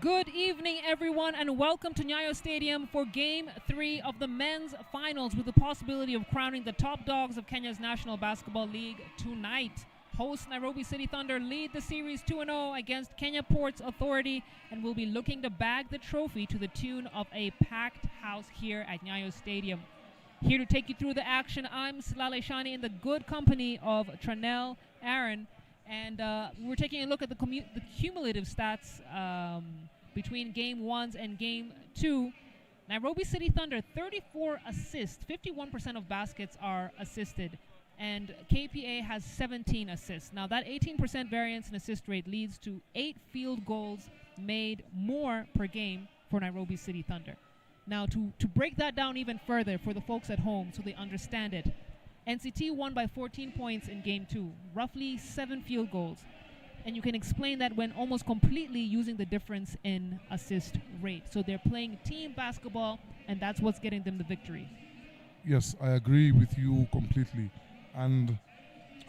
Good evening, everyone, and welcome to Nyayo Stadium for Game 3 of the men's finals with the possibility of crowning the top dogs of Kenya's National Basketball League tonight. Hosts Nairobi City Thunder lead the series 2-0 against Kenya Ports Authority and will be looking to bag the trophy to the tune of a packed house here at Nyayo Stadium. Here to take you through the action, I'm Salale Shani in the good company of Tranel Aaron. And we're taking a look at the cumulative stats between Game 1s and Game 2. Nairobi City Thunder, 34 assists, 51% of baskets are assisted. And KPA has 17 assists. Now that 18% variance in assist rate leads to 8 field goals made more per game for Nairobi City Thunder. Now to break that down even further for the folks at home so they understand it, NCT won by 14 points in Game 2, roughly 7 field goals. And you can explain that when almost completely using the difference in assist rate. So they're playing team basketball, and that's what's getting them the victory. Yes, I agree with you completely. And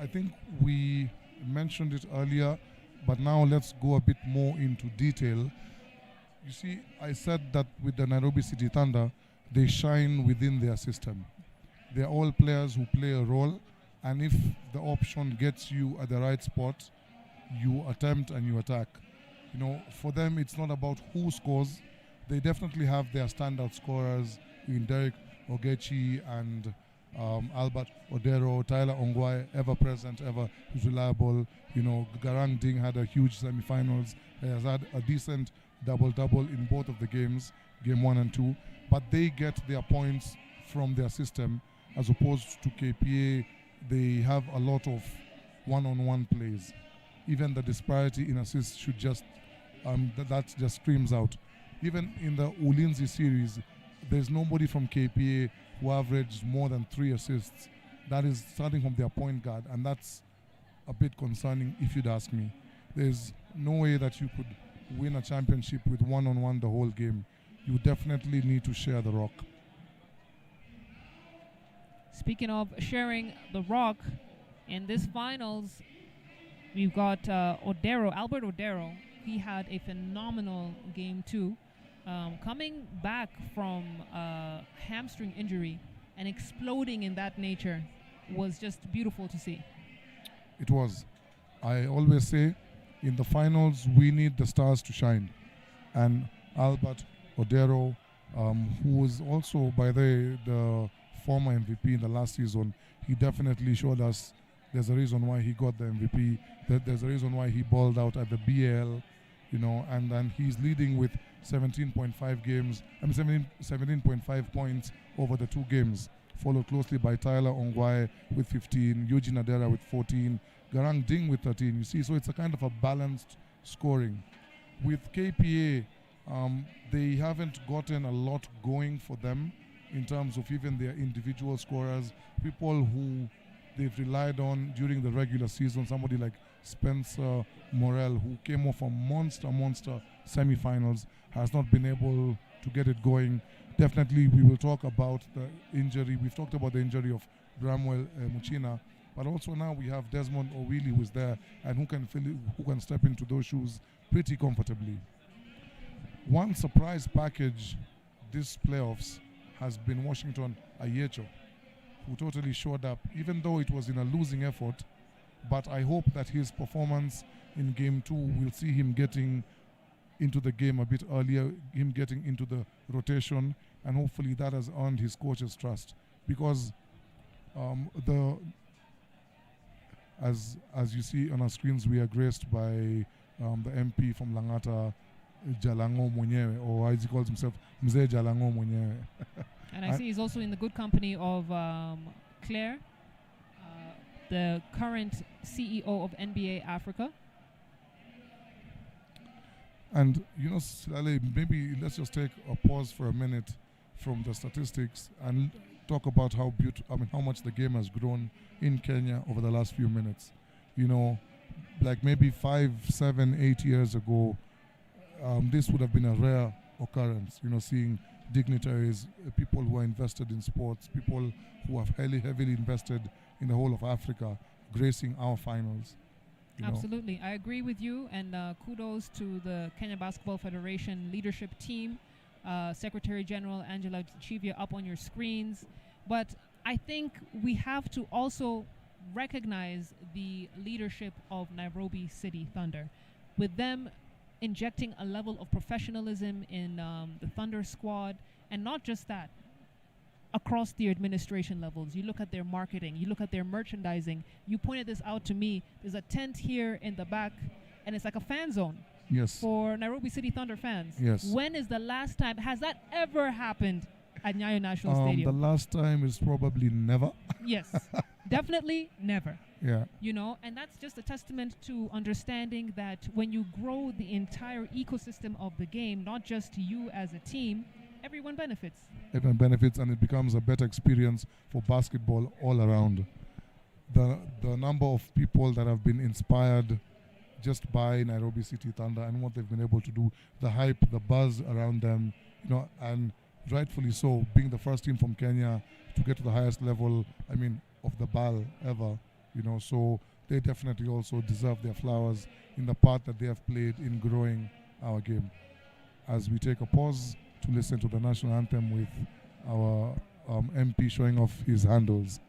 I think we mentioned it earlier, but now let's go a bit more into detail. You see, I said that with the Nairobi City Thunder, they shine within their system. They're all players who play a role, and if the option gets you at the right spot, you attempt and you attack. You know, for them, it's not about who scores. They definitely have their standout scorers in Derek Ogechi and Albert Odero, Tyler Ongwae, ever present, ever reliable. You know, Garang Ding had a huge semifinals. He has had a decent double-double in both of the games, Game 1 and 2. But they get their points from their system, as opposed to KPA. They have a lot of one-on-one plays. Even the disparity in assists should just, that just screams out. Even in the Ulinzi series, there's nobody from KPA who averaged more than 3 assists. That is starting from their point guard, and that's a bit concerning if you'd ask me. There's no way that you could win a championship with one-on-one the whole game. You definitely need to share the rock. Speaking of sharing the rock, in this finals, we've got Albert Odero. He had a phenomenal Game 2. Coming back from a hamstring injury and exploding in that nature was just beautiful to see. It was. I always say, in the finals, we need the stars to shine. And Albert Odero, who was also, by the former MVP in the last season, he definitely showed us there's a reason why he got the MVP, that there's a reason why he balled out at the BAL, you know, and then he's leading with 17.5 points over the 2 games, followed closely by Tyler Ongwae with 15, Eugene Adera with 14, Garang Ding with 13, you see, so it's a kind of a balanced scoring. With KPA, they haven't gotten a lot going for them in terms of even their individual scorers, people who they've relied on during the regular season, somebody like Spencer Morel, who came off a monster semi-finals, has not been able to get it going. Definitely, we will talk about the injury. We've talked about the injury of Bramwell Muchina, but also now we have Desmond Owili who's there and who can step into those shoes pretty comfortably. One surprise package this playoffs has been Washington Ayecho, who totally showed up, even though it was in a losing effort. But I hope that his performance in Game 2 will see him getting into the game a bit earlier, him getting into the rotation, and hopefully that has earned his coach's trust. Because as you see on our screens, we are graced by the MP from Langata, Jalango Mwenyewe, or as he calls himself, Mzee Jalango Mwenyewe. And I see he's also in the good company of Claire, the current CEO of NBA Africa. And you know, Salale, maybe let's just take a pause for a minute from the statistics and talk about how much the game has grown in Kenya over the last few minutes. You know, like maybe 5, 7, 8 years ago, this would have been a rare occurrence. You know, seeing dignitaries, people who are invested in sports, people who have heavily invested in the whole of Africa, gracing our finals. Absolutely. I agree with you, and kudos to the Kenya Basketball Federation leadership team, Secretary General Angela Chivia up on your screens. But I think we have to also recognize the leadership of Nairobi City Thunder, with them injecting a level of professionalism in the Thunder squad, and not just that, across the administration levels. You look at their marketing, you look at their merchandising. You pointed this out to me. There's a tent here in the back, and it's like a fan zone. Yes. For Nairobi City Thunder fans. Yes. When is the last time? Has that ever happened at Nyayo National Stadium? The last time is probably never. Yes. Definitely never. Yeah. And that's just a testament to understanding that when you grow the entire ecosystem of the game, not just you as a team, everyone benefits. Everyone benefits, and it becomes a better experience for basketball all around. The number of people that have been inspired just by Nairobi City Thunder and what they've been able to do, the hype, the buzz around them, and rightfully so, being the first team from Kenya to get to the highest level, of the BAL ever, so they definitely also deserve their flowers in the part that they have played in growing our game. As we take a pause to listen to the national anthem with our MP showing off his handles.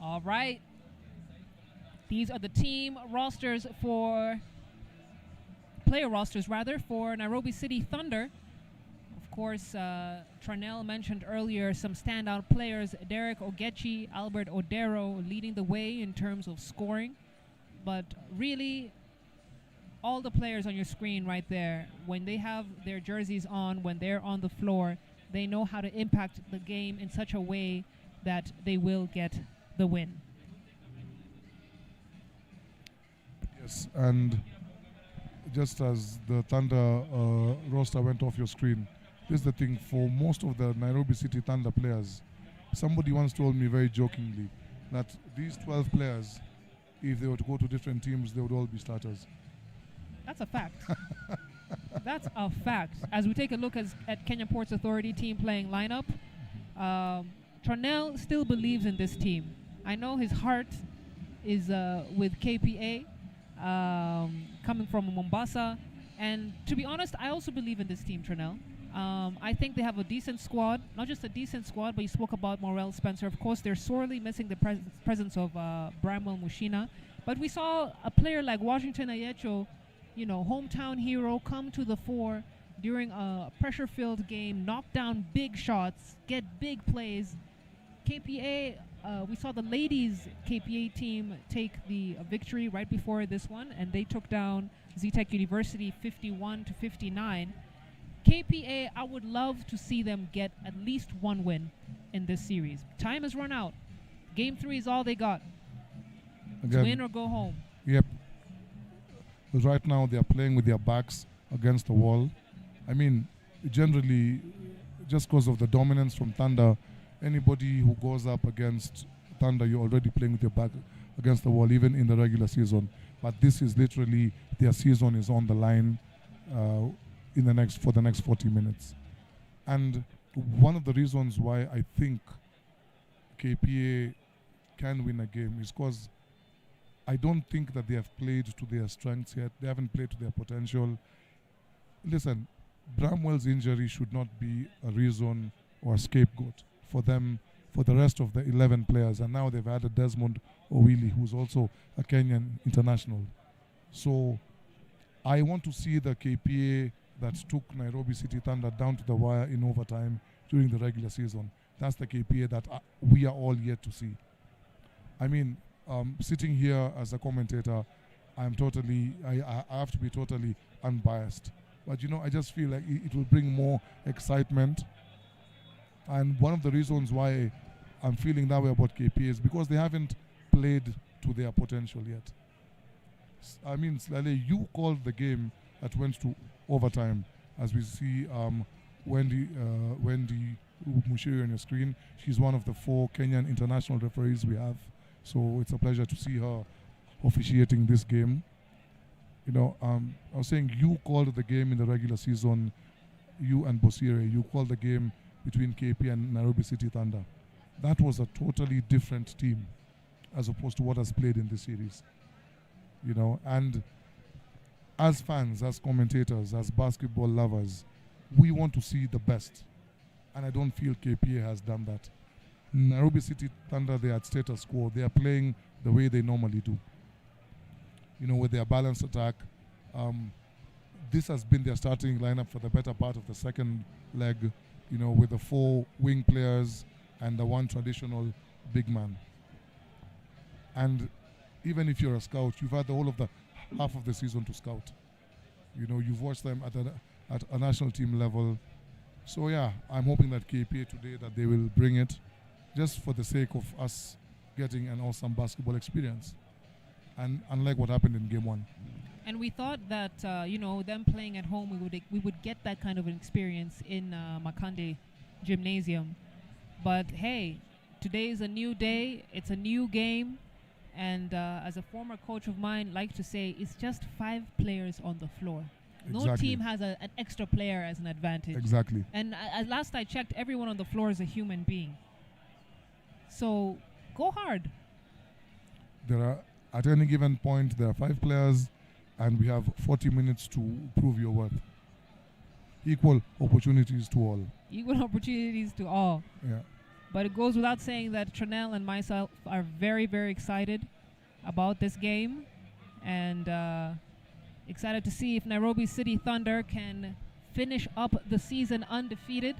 All right. These are the player rosters for Nairobi City Thunder. Of course, Tranel mentioned earlier some standout players, Derek Ogechi, Albert Odero leading the way in terms of scoring. But really, all the players on your screen right there, when they have their jerseys on, when they're on the floor, they know how to impact the game in such a way that they will get the win. Yes, and just as the Thunder roster went off your screen, this is the thing for most of the Nairobi City Thunder players. Somebody once told me very jokingly that these 12 players, if they were to go to different teams, they would all be starters. That's a fact. That's a fact. As we take a look at Kenya Ports Authority team playing lineup, Tranel still believes in this team. I know his heart is with KPA, coming from Mombasa. And to be honest, I also believe in this team, Tranel. I think they have a decent squad, not just a decent squad, but you spoke about Morel Spencer. Of course, they're sorely missing the presence of Bramwell Mushina. But we saw a player like Washington Ayecho, hometown hero, come to the fore during a pressure-filled game, knock down big shots, get big plays. KPA, we saw the ladies KPA team take the victory right before this one, and they took down Zetech University 51-59. KPA, I would love to see them get at least one win in this series. Time has run out. Game 3 is all they got. Again, to win or go home. Yep. Because right now they are playing with their backs against the wall. I mean, generally, just because of the dominance from Thunder, anybody who goes up against Thunder, you're already playing with your back against the wall, even in the regular season. But this is literally, their season is on the line for the next 40 minutes. And one of the reasons why I think KPA can win a game is because I don't think that they have played to their strengths yet. They haven't played to their potential. Listen, Bramwell's injury should not be a reason or a scapegoat for them, for the rest of the 11 players. And now they've added Desmond Owili, who's also a Kenyan international. So I want to see the KPA that took Nairobi City Thunder down to the wire in overtime during the regular season. That's the KPA that we are all yet to see. I mean, sitting here as a commentator, I have to be totally unbiased. But I just feel like it will bring more excitement. And one of the reasons why I'm feeling that way about KPA is because they haven't played to their potential yet. I mean, Slale, you called the game that went to overtime, as we see Wendy Mushiri on your screen. She's one of the 4 Kenyan international referees we have. So it's a pleasure to see her officiating this game. I was saying you called the game in the regular season, you and Bosire, you called the game between KP and Nairobi City Thunder. That was a totally different team as opposed to what has played in this series. And as fans, as commentators, as basketball lovers, we want to see the best. And I don't feel KPA has done that. Nairobi City Thunder, they are at status quo. They are playing the way they normally do. With their balanced attack. This has been their starting lineup for the better part of the second leg, with the 4 wing players and the 1 traditional big man. And even if you're a scout, you've had the whole of the half of the season to scout. You've watched them at a national team level. So yeah, I'm hoping that KPA today, that they will bring it just for the sake of us getting an awesome basketball experience. And unlike what happened in game 1. And we thought that, them playing at home, we would get that kind of an experience in Makande Gymnasium. But hey, today is a new day. It's a new game. And as a former coach of mine, like to say, it's just 5 players on the floor. Exactly. No team has an extra player as an advantage. Exactly. And last I checked, everyone on the floor is a human being. So go hard. At any given point, there are 5 players, and we have 40 minutes to prove your worth. Equal opportunities to all. Equal opportunities to all. Yeah. But it goes without saying that Tranel and myself are very, very excited about this game, and excited to see if Nairobi City Thunder can finish up the season undefeated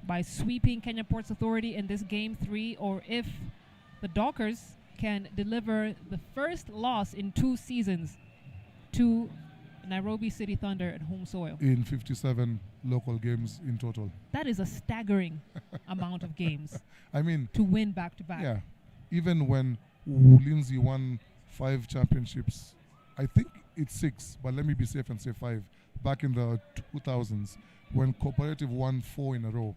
by sweeping Kenya Ports Authority in this Game 3, or if the Dockers can deliver the first loss in 2 seasons to Nairobi City Thunder at home soil. In 57 local games in total. That is a staggering amount of games I mean, to win back-to-back. yeah. Even when Ulinzi won 5 championships, I think it's 6, but let me be safe and say 5, back in the 2000s, when Cooperative won 4 in a row,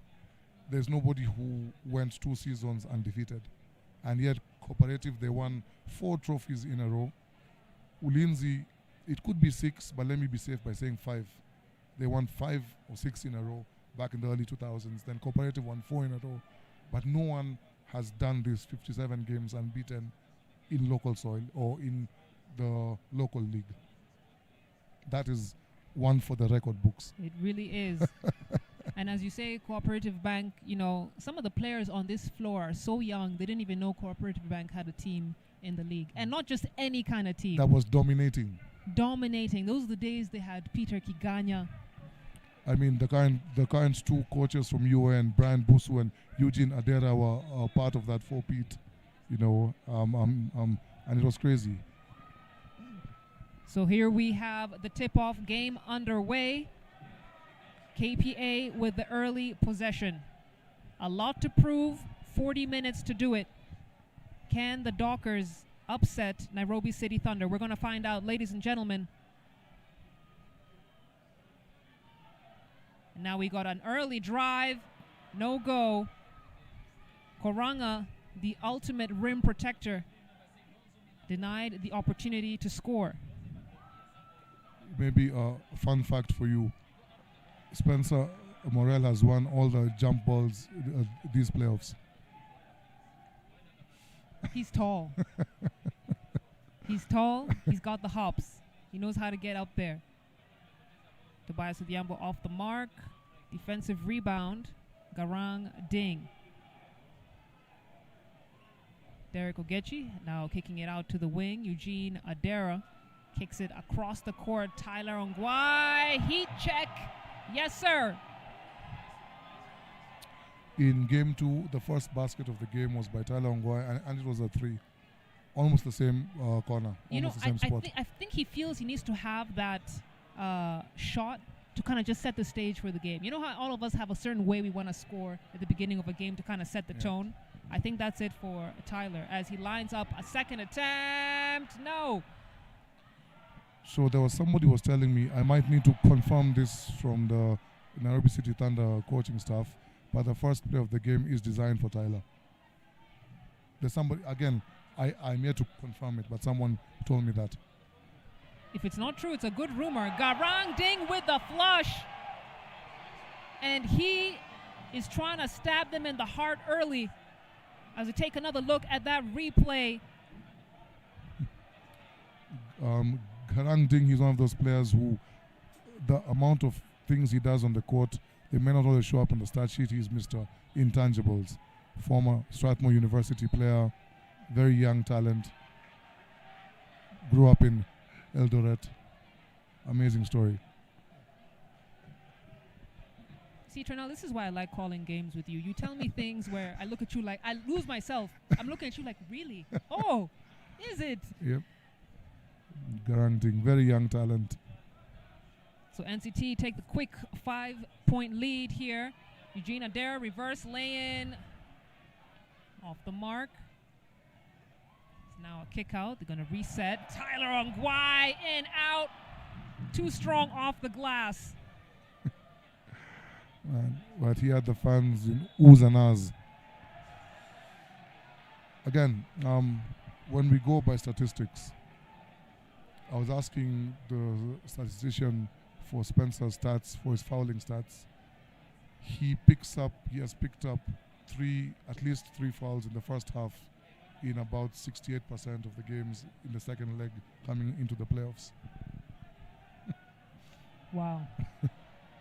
there's nobody who went 2 seasons undefeated. And yet Cooperative, they won 4 trophies in a row. Ulinzi, it could be 6, but let me be safe by saying 5. They won 5 or 6 in a row back in the early 2000s. Then Cooperative won 4 in a row. But no one has done these 57 games unbeaten in local soil or in the local league. That is one for the record books. It really is. And as you say, Cooperative Bank, you know, some of the players on this floor are so young, they didn't even know Cooperative Bank had a team in the league. And not just any kind of team. That was dominating. Dominating. Those are the days they had Peter Kiganya. I mean, the current 2 coaches from UN, Brian Busu and Eugene Adera, were part of that 4-peat, you know, and it was crazy. So here we have the tip-off game underway. KPA with the early possession. A lot to prove, 40 minutes to do it. Can the Dockers upset Nairobi City Thunder? We're going to find out, ladies and gentlemen. And now we got an early drive, no go. Koranga, the ultimate rim protector, denied the opportunity to score. Maybe a fun fact for you. Spencer Morel has won all the jump balls these playoffs. He's tall. He's tall. He's got the hops. He knows how to get up there. Tobias Odhiambo off the mark. Defensive rebound. Garang Ding. Derek Ogechi now kicking it out to the wing. Eugene Adera kicks it across the court. Tyler Ongwai. Heat check. Yes, sir. In game 2, the first basket of the game was by Tyler Ongwai, and it was a 3. Almost the same corner. You know, almost the same spot. I think he feels he needs to have that shot to kind of just set the stage for the game. You know how all of us have a certain way we want to score at the beginning of a game to kind of set the tone? I think that's it for Tyler as he lines up a second attempt. No. So there was somebody was telling me, I might need to confirm this from the Nairobi City Thunder coaching staff, but the first play of the game is designed for Tyler. There's somebody, again, I'm yet to confirm it, but someone told me that. If it's not true, it's a good rumor. Garang Ding with the flush. And he is trying to stab them in the heart early. As we take another look at that replay. Garang Ding, he's one of those players who, the amount of things he does on the court, they may not always show up on the stat sheet. He's Mr. Intangibles. Former Strathmore University player, very young talent. Grew up in Eldoret. Amazing story. See, Tranel, this is why I like calling games with you. You tell me things where I look at you like, I lose myself. I'm looking at you like, really? Oh, is it? Yep. Garang Ding, very young talent. So NCT take the quick 5-point lead here. Eugene Adera, reverse lay-in. Off the mark. It's now a kick out. They're going to reset. Tyler Ongwai in, out. Too strong off the glass. But he had the fans in oohs and ahs. Again, when we go by statistics, I was asking the statistician for Spencer's stats, for his fouling stats. He has picked up at least three fouls in the first half in about 68% of the games in the second leg coming into the playoffs. Wow.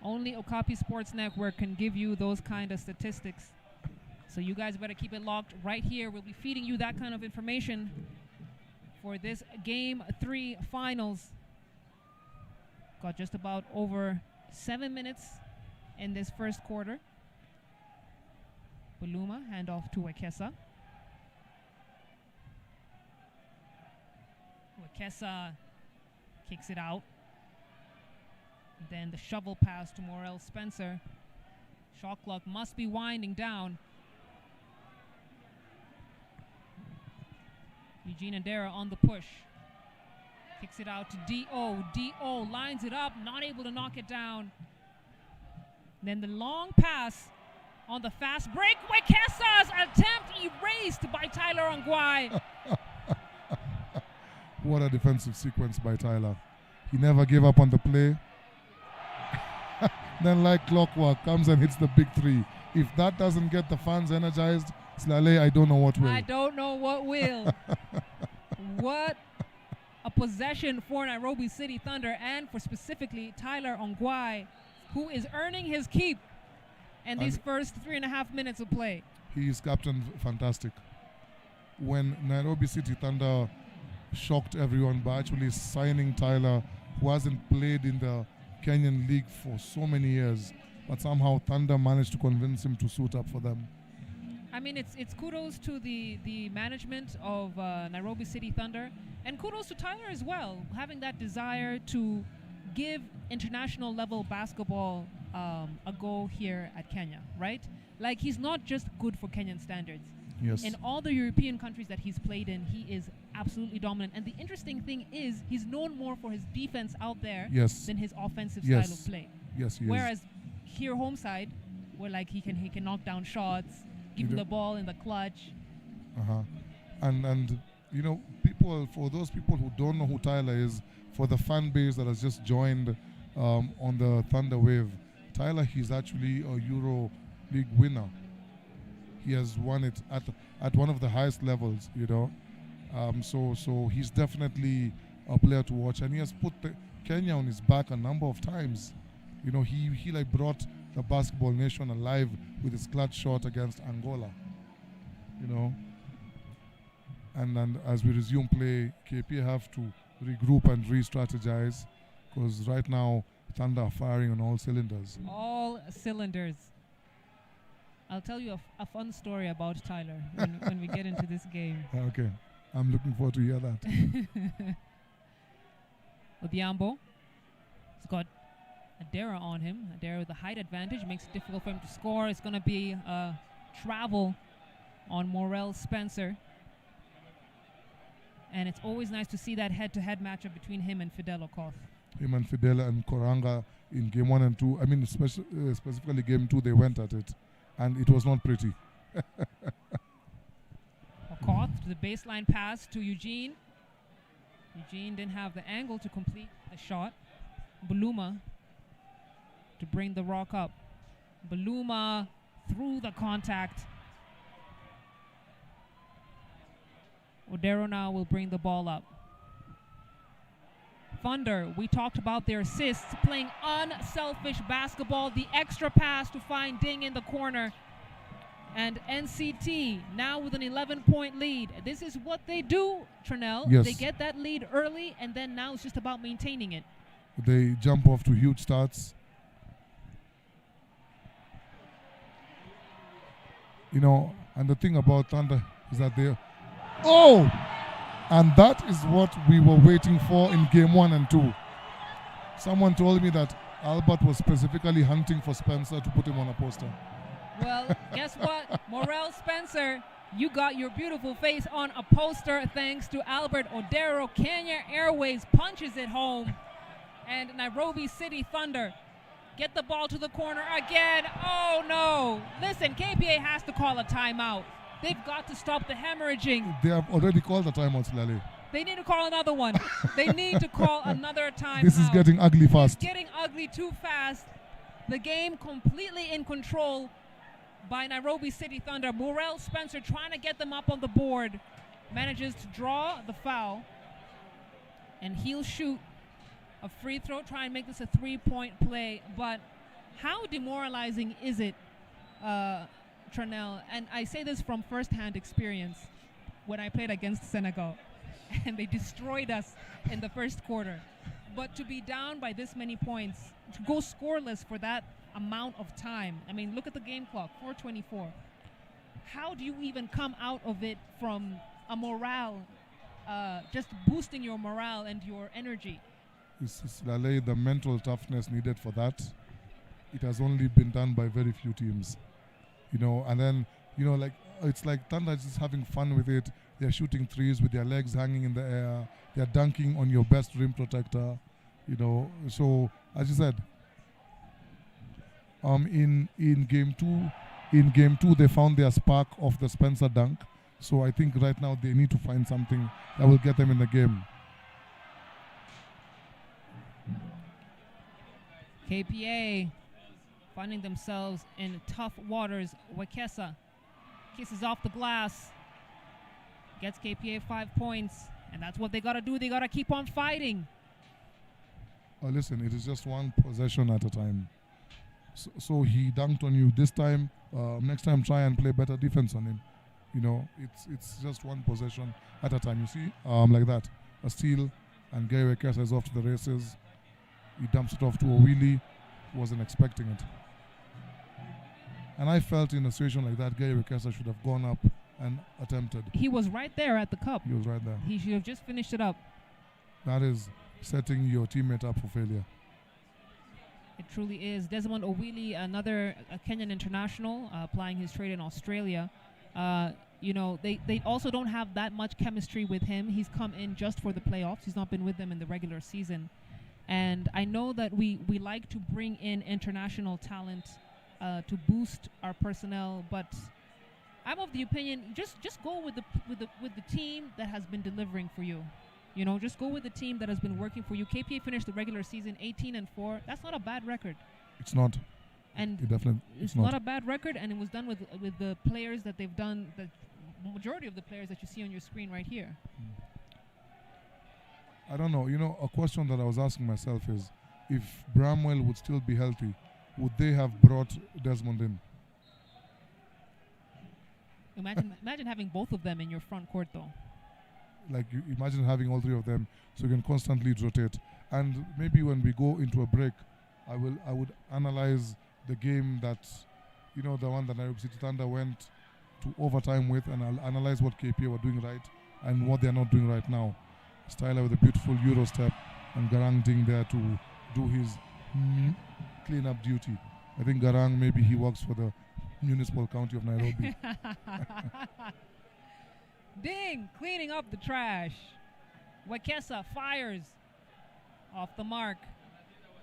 Only Okapi Sports Network can give you those kind of statistics. So you guys better keep it locked right here. We'll be feeding you that kind of information for this Game 3 finals. Got just about over 7 minutes in this first quarter. Buluma, handoff to Wekesa. Wekesa kicks it out. Then the shovel pass to Morel Spencer. Shot clock must be winding down. Eugene Adera on the push. Kicks it out to D.O. D.O. lines it up, not able to knock it down. Then the long pass on the fast break. Wekesa's attempt erased by Tyler Ongwae. What a defensive sequence by Tyler. He never gave up on the play. Then like clockwork comes and hits the big three. If that doesn't get the fans energized, Slale, I don't know what will. I don't know what will. What a possession for Nairobi City Thunder and for specifically Tyler Ongwae, who is earning his keep in these first 3.5 minutes of play. He is captain fantastic. When Nairobi City Thunder shocked everyone by actually signing Tyler, who hasn't played in the Kenyan league for so many years, but somehow Thunder managed to convince him to suit up for them. I mean, it's kudos to the management of Nairobi City Thunder, and kudos to Tyler as well, having that desire to give international level basketball a go here at Kenya, right? Like, he's not just good for Kenyan standards. Yes. In all the European countries that he's played in, he is absolutely dominant. And the interesting thing is, he's known more for his defense out there than his offensive style of play. Yes, he Whereas here, home side, where like he can knock down shots, give him the ball in the clutch. And you know, for those people who don't know who Tyler is, for the fan base that has just joined on the Thunder wave, Tyler, he's actually a Euro League winner. He has won it at one of the highest levels, you know. So he's definitely a player to watch, and he has put Kenya on his back a number of times. You know, he like brought the basketball nation alive with his clutch shot against Angola. You know, and as we resume play, KPA have to regroup and re-strategize, because right now Thunder are firing on all cylinders. All cylinders. I'll tell you a fun story about Tyler when we get into this game. Okay, I'm looking forward to hear that. Odhiambo, he's got Adera on him. Adera with the height advantage makes it difficult for him to score. It's going to be a travel on Morel Spencer. And it's always nice to see that head-to-head matchup between him and Fidel Okoth. Him and Fidel and Koranga in game 1 and 2. I mean, specifically game 2, they went at it. And it was not pretty. Okoth to the baseline pass to Eugene. Eugene didn't have the angle to complete the shot. Buluma to bring the rock up. Buluma through the contact. Odero now will bring the ball up. Thunder, we talked about their assists, playing unselfish basketball, the extra pass to find Ding in the corner. And NCT now with an 11-point lead. This is what they do, Trinell. Yes. They get that lead early, and then now it's just about maintaining it. They jump off to huge starts. You know, and the thing about Thunder is that they... Oh! And that is what we were waiting for in game 1 and 2. Someone told me that Albert was specifically hunting for Spencer to put him on a poster. Well, guess what? Morel Spencer, you got your beautiful face on a poster thanks to Albert Odero. Kenya Airways punches it home. And Nairobi City Thunder get the ball to the corner again. Oh, no. Listen, KPA has to call a timeout. They've got to stop the hemorrhaging. They have already called the timeout, Lale. They need to call another one. They need to call another timeout. This is getting ugly fast. It's getting ugly too fast. The game completely in control by Nairobi City Thunder. Morel Spencer trying to get them up on the board. Manages to draw the foul. And he'll shoot a free throw, try and make this a 3-point play. But how demoralizing is it, Tranel, and I say this from first-hand experience when I played against Senegal, and they destroyed us in the first quarter. But to be down by this many points, to go scoreless for that amount of time, I mean, look at the game clock, 4:24. How do you even come out of it from a morale, just boosting your morale and your energy? It's Lale, the mental toughness needed for that. It has only been done by very few teams, and then, like, it's like Thunder is just having fun with it. They're shooting threes with their legs hanging in the air. They're dunking on your best rim protector, So, as you said, in game two, they found their spark of the Spencer dunk. So I think right now they need to find something that will get them in the game. KPA finding themselves in tough waters. Wakesa kisses off the glass, gets KPA 5 points, and that's what they got to do. They got to keep on fighting. Listen, it is just one possession at a time. So he dunked on you this time. Next time, try and play better defense on him. It's just one possession at a time. You see, like that, a steal, and Gary Wakesa is off to the races. He dumps it off to Owili, who wasn't expecting it. And I felt in a situation like that, Gary Wakesa should have gone up and attempted. He was right there at the cup. He was right there. He should have just finished it up. That is setting your teammate up for failure. It truly is. Desmond Owili, another Kenyan international, applying his trade in Australia. They also don't have that much chemistry with him. He's come in just for the playoffs. He's not been with them in the regular season. And I know that we like to bring in international talent to boost our personnel, but I'm of the opinion just go with the team that has been delivering for you. Just go with the team that has been working for you. KPA finished the regular season 18-4. That's not a bad record. It's not. And it definitely it's not a bad record, and it was done with the players that they've done, the majority of the players that you see on your screen right here. I don't know. A question that I was asking myself is, if Bramwell would still be healthy, would they have brought Desmond in? Imagine having both of them in your front court, though. Like, you imagine having all three of them, so you can constantly rotate. And maybe when we go into a break, I would analyze the game that, the one that Nairobi City Thunder went to overtime with, and I'll analyze what KPA were doing right and what they're not doing right now. Styler with a beautiful Euro step, and Garang Ding there to do his clean-up duty. I think Garang, maybe he works for the municipal county of Nairobi. Ding, cleaning up the trash. Wakesa fires off the mark.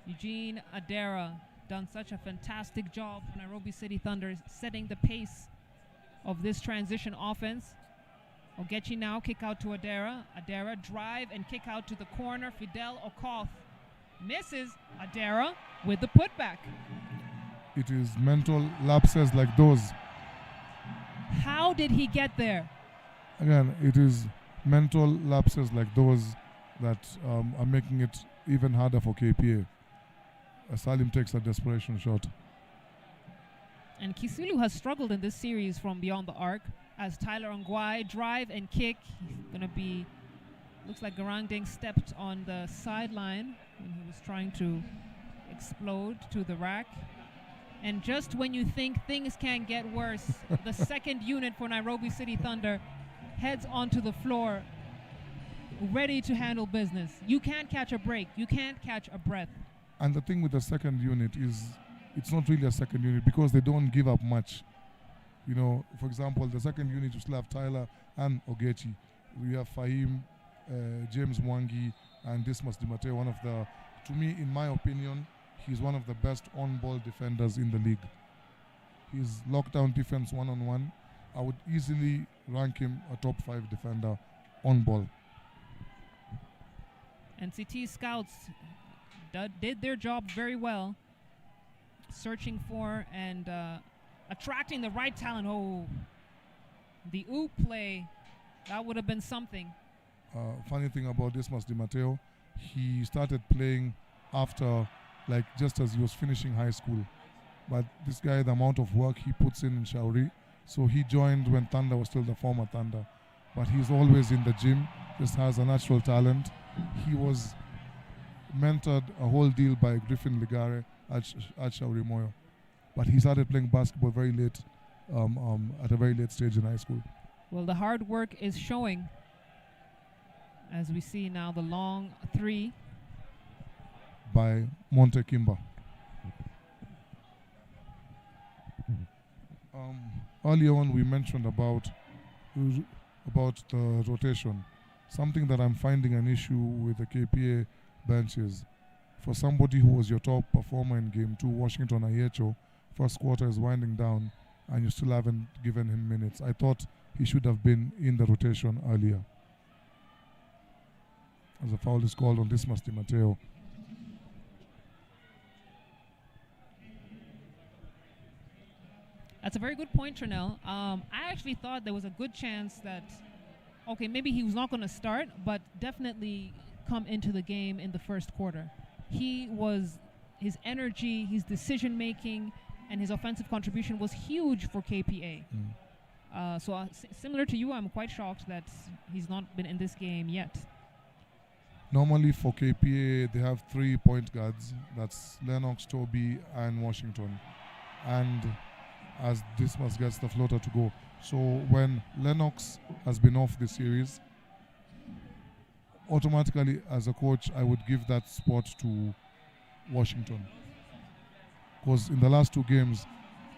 Eugene Adera done such a fantastic job for Nairobi City Thunder, setting the pace of this transition offense. Ogechi now kick out to Adera. Adera drive and kick out to the corner. Fidel Okoth misses. Adera with the putback. It is mental lapses like those. How did he get there? Again, it is mental lapses like those that are making it even harder for KPA. Salim takes a desperation shot. And Kisulu has struggled in this series from beyond the arc as Tyler Ongwai drive and kick. He's going to be, looks like Garang Ding stepped on the sideline when he was trying to explode to the rack. And just when you think things can't get worse, the second unit for Nairobi City Thunder heads onto the floor, ready to handle business. You can't catch a break. You can't catch a breath. And the thing with the second unit is, it's not really a second unit because they don't give up much. For example, the second unit, you still have Tyler and Ogechi. We have Fahim, James Mwangi, and Dismas Dimateo, one of the, to me, in my opinion, he's one of the best on-ball defenders in the league. His lockdown defense one-on-one, I would easily rank him a top 5 defender on ball. NCT scouts did their job very well, searching for and attracting the right talent. Oh, the oop play, that would have been something. Funny thing about Dismas Dimateo, he started playing after, just as he was finishing high school. But this guy, the amount of work he puts in Shaori, So he joined when Thunder was still the former Thunder. But he's always in the gym, just has a natural talent. He was mentored a whole deal by Griffin Ligare at Shauri Moyo. But he started playing basketball very late, at a very late stage in high school. Well, the hard work is showing. As we see now the long three. By Monte Kimba. Earlier on we mentioned about the rotation. Something that I'm finding an issue with the KPA bench is, for somebody who was your top performer in game 2, Washington Ayecho, first quarter is winding down and you still haven't given him minutes. I thought he should have been in the rotation earlier. As a foul is called on Dismas Di Matteo. That's a very good point, Trinell. I actually thought there was a good chance that, okay, maybe he was not going to start, but definitely come into the game in the first quarter. His energy, his decision-making, and his offensive contribution was huge for KPA. So similar to you, I'm quite shocked that he's not been in this game yet. Normally for KPA, they have 3 point guards. That's Lennox, Toby, and Washington. And as Dismas gets the floater to go. So when Lennox has been off the series, automatically as a coach, I would give that spot to Washington. Because in the last 2 games,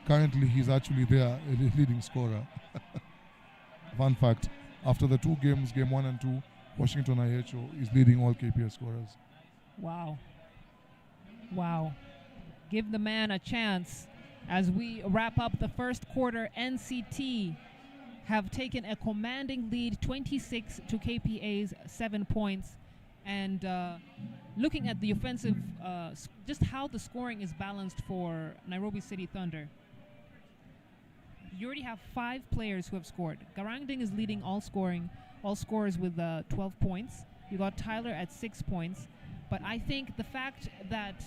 currently he's actually there, a leading scorer. Fun fact, after the 2 games, game 1 and 2, Washington Ayecho is leading all KPA scorers. Wow. Wow. Give the man a chance. As we wrap up the first quarter, NCT have taken a commanding lead, 26 to KPA's 7 points. And looking at the offensive, just how the scoring is balanced for Nairobi City Thunder. You already have 5 players who have scored. Garangding is leading all scorers with 12 points. You got Tyler at 6 points. But I think the fact that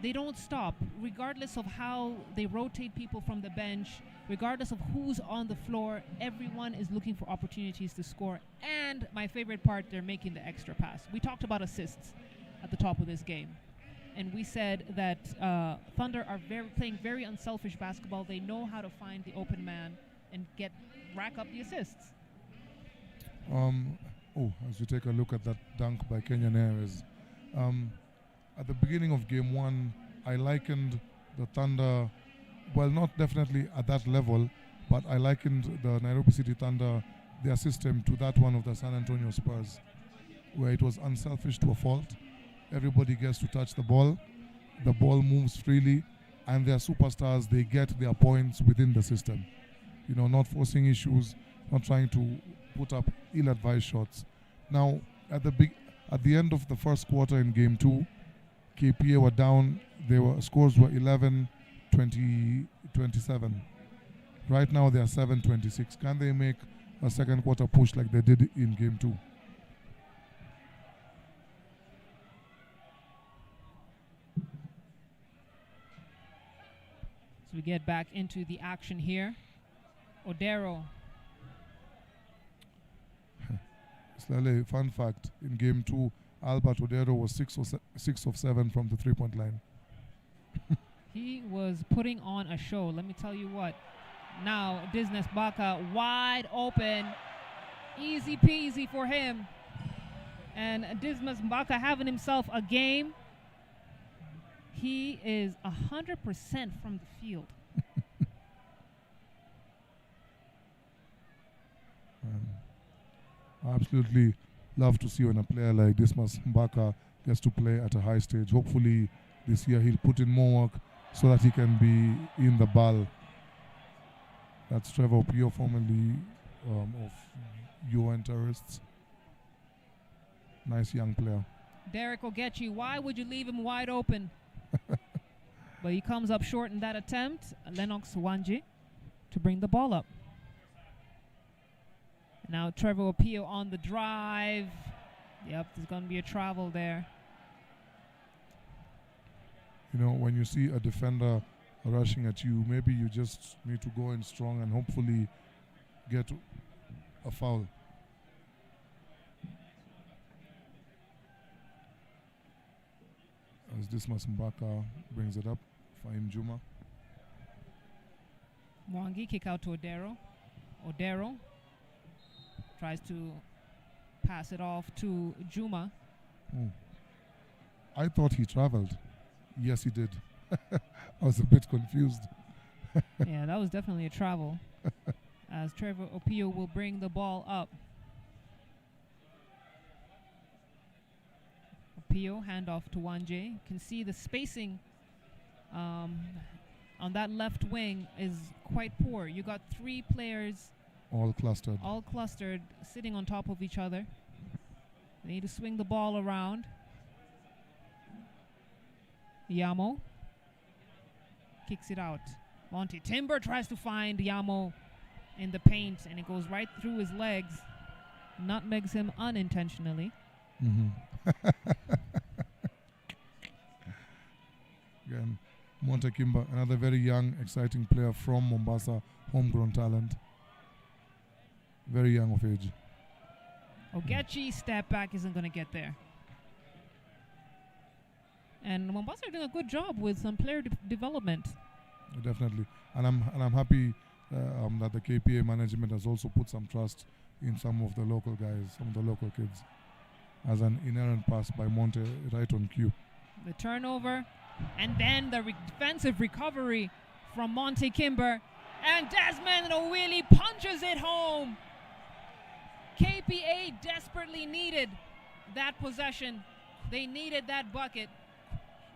they don't stop, regardless of how they rotate people from the bench, regardless of who's on the floor, everyone is looking for opportunities to score. And my favorite part, they're making the extra pass. We talked about assists at the top of this game. And we said that Thunder are playing very unselfish basketball. They know how to find the open man and rack up the assists. As you take a look at that dunk by Kenyan Airways, at the beginning of game 1, I likened the Thunder, well, not definitely at that level, but I likened the Nairobi City Thunder, their system, to that one of the San Antonio Spurs, where it was unselfish to a fault. Everybody gets to touch the ball moves freely, and their superstars, they get their points within the system. You know, not forcing issues, not trying to put up ill-advised shots. Now, at the end of the first quarter in game 2, KPA were down. Scores were 11-20, 27. Right now they are 7-26. Can they make a second quarter push like they did in game 2? So we get back into the action here. Odero. Slowly, fun fact, in game 2, Albert Odero was 6 of 7 from the 3-point line. He was putting on a show, let me tell you what. Now, Dismas Baka wide open. Easy peasy for him. And Dismas Baka having himself a game. He is 100% from the field. I absolutely love to see when a player like Dismas Mbaka gets to play at a high stage. Hopefully this year he'll put in more work so that he can be in the BAL. That's Trevor Pio, formerly of UN Terrorists. Nice young player. Derek Ogechi, why would you leave him wide open? But he comes up short in that attempt. Lennox Wanji to bring the ball up. Now Trevor Opio on the drive. Yep, there's going to be a travel there. You know, when you see a defender rushing at you. Maybe you just need to go in strong and hopefully get a foul. As Dismas Mbaka brings it up, Fahim Juma. Mwangi kick out to Odero. Odero tries to pass it off to Juma. I thought he traveled. Yes, he did. I was a bit confused. Yeah, that was definitely a travel. As Trevor Opio will bring the ball up. Opio, handoff to Wanje. Can see the spacing on that left wing is quite poor. You got 3 players All clustered, sitting on top of each other. They need to swing the ball around. Yamo kicks it out. Monty Timber tries to find Yamo in the paint, and it goes right through his legs. Nutmegs him unintentionally. Again, Monte Kimba, another very young, exciting player from Mombasa, homegrown talent. Very young of age. Ogechi step back isn't going to get there. And Mombasa are doing a good job with some player development. Definitely, and I'm happy that the KPA management has also put some trust in some of the local guys, some of the local kids. As an inerrant pass by Monte right on cue. The turnover, and then the defensive recovery from Monte Kimber, and Desmond Owili punches it home. KPA desperately needed that possession. They needed that bucket.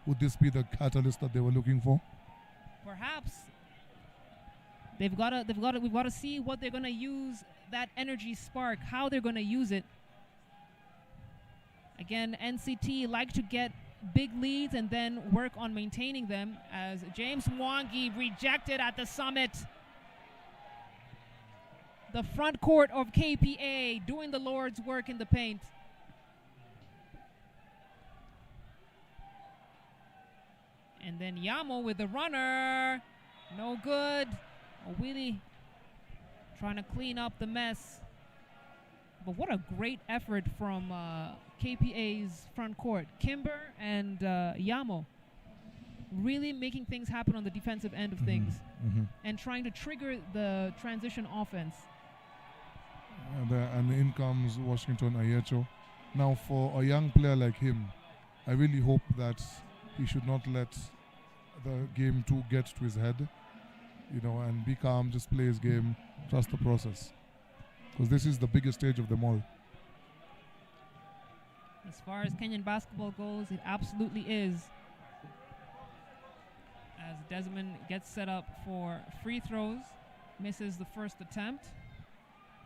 Would this be the catalyst that they were looking for? Perhaps. We've got to see what they're going to use, that energy spark, how they're going to use it. Again, NCT like to get big leads and then work on maintaining them, as James Mwangi rejected at the summit. The front court of KPA doing the Lord's work in the paint. And then Yamo with the runner. No good. Owili trying to clean up the mess. But what a great effort from KPA's front court. Kimber and Yamo really making things happen on the defensive end of things and trying to trigger the transition offense. And in comes Washington Ayecho. Now, for a young player like him, I really hope that he should not let the game too get to his head, and be calm, just play his game, trust the process. Because this is the biggest stage of them all. As far as Kenyan basketball goes, it absolutely is. As Desmond gets set up for free throws, misses the first attempt,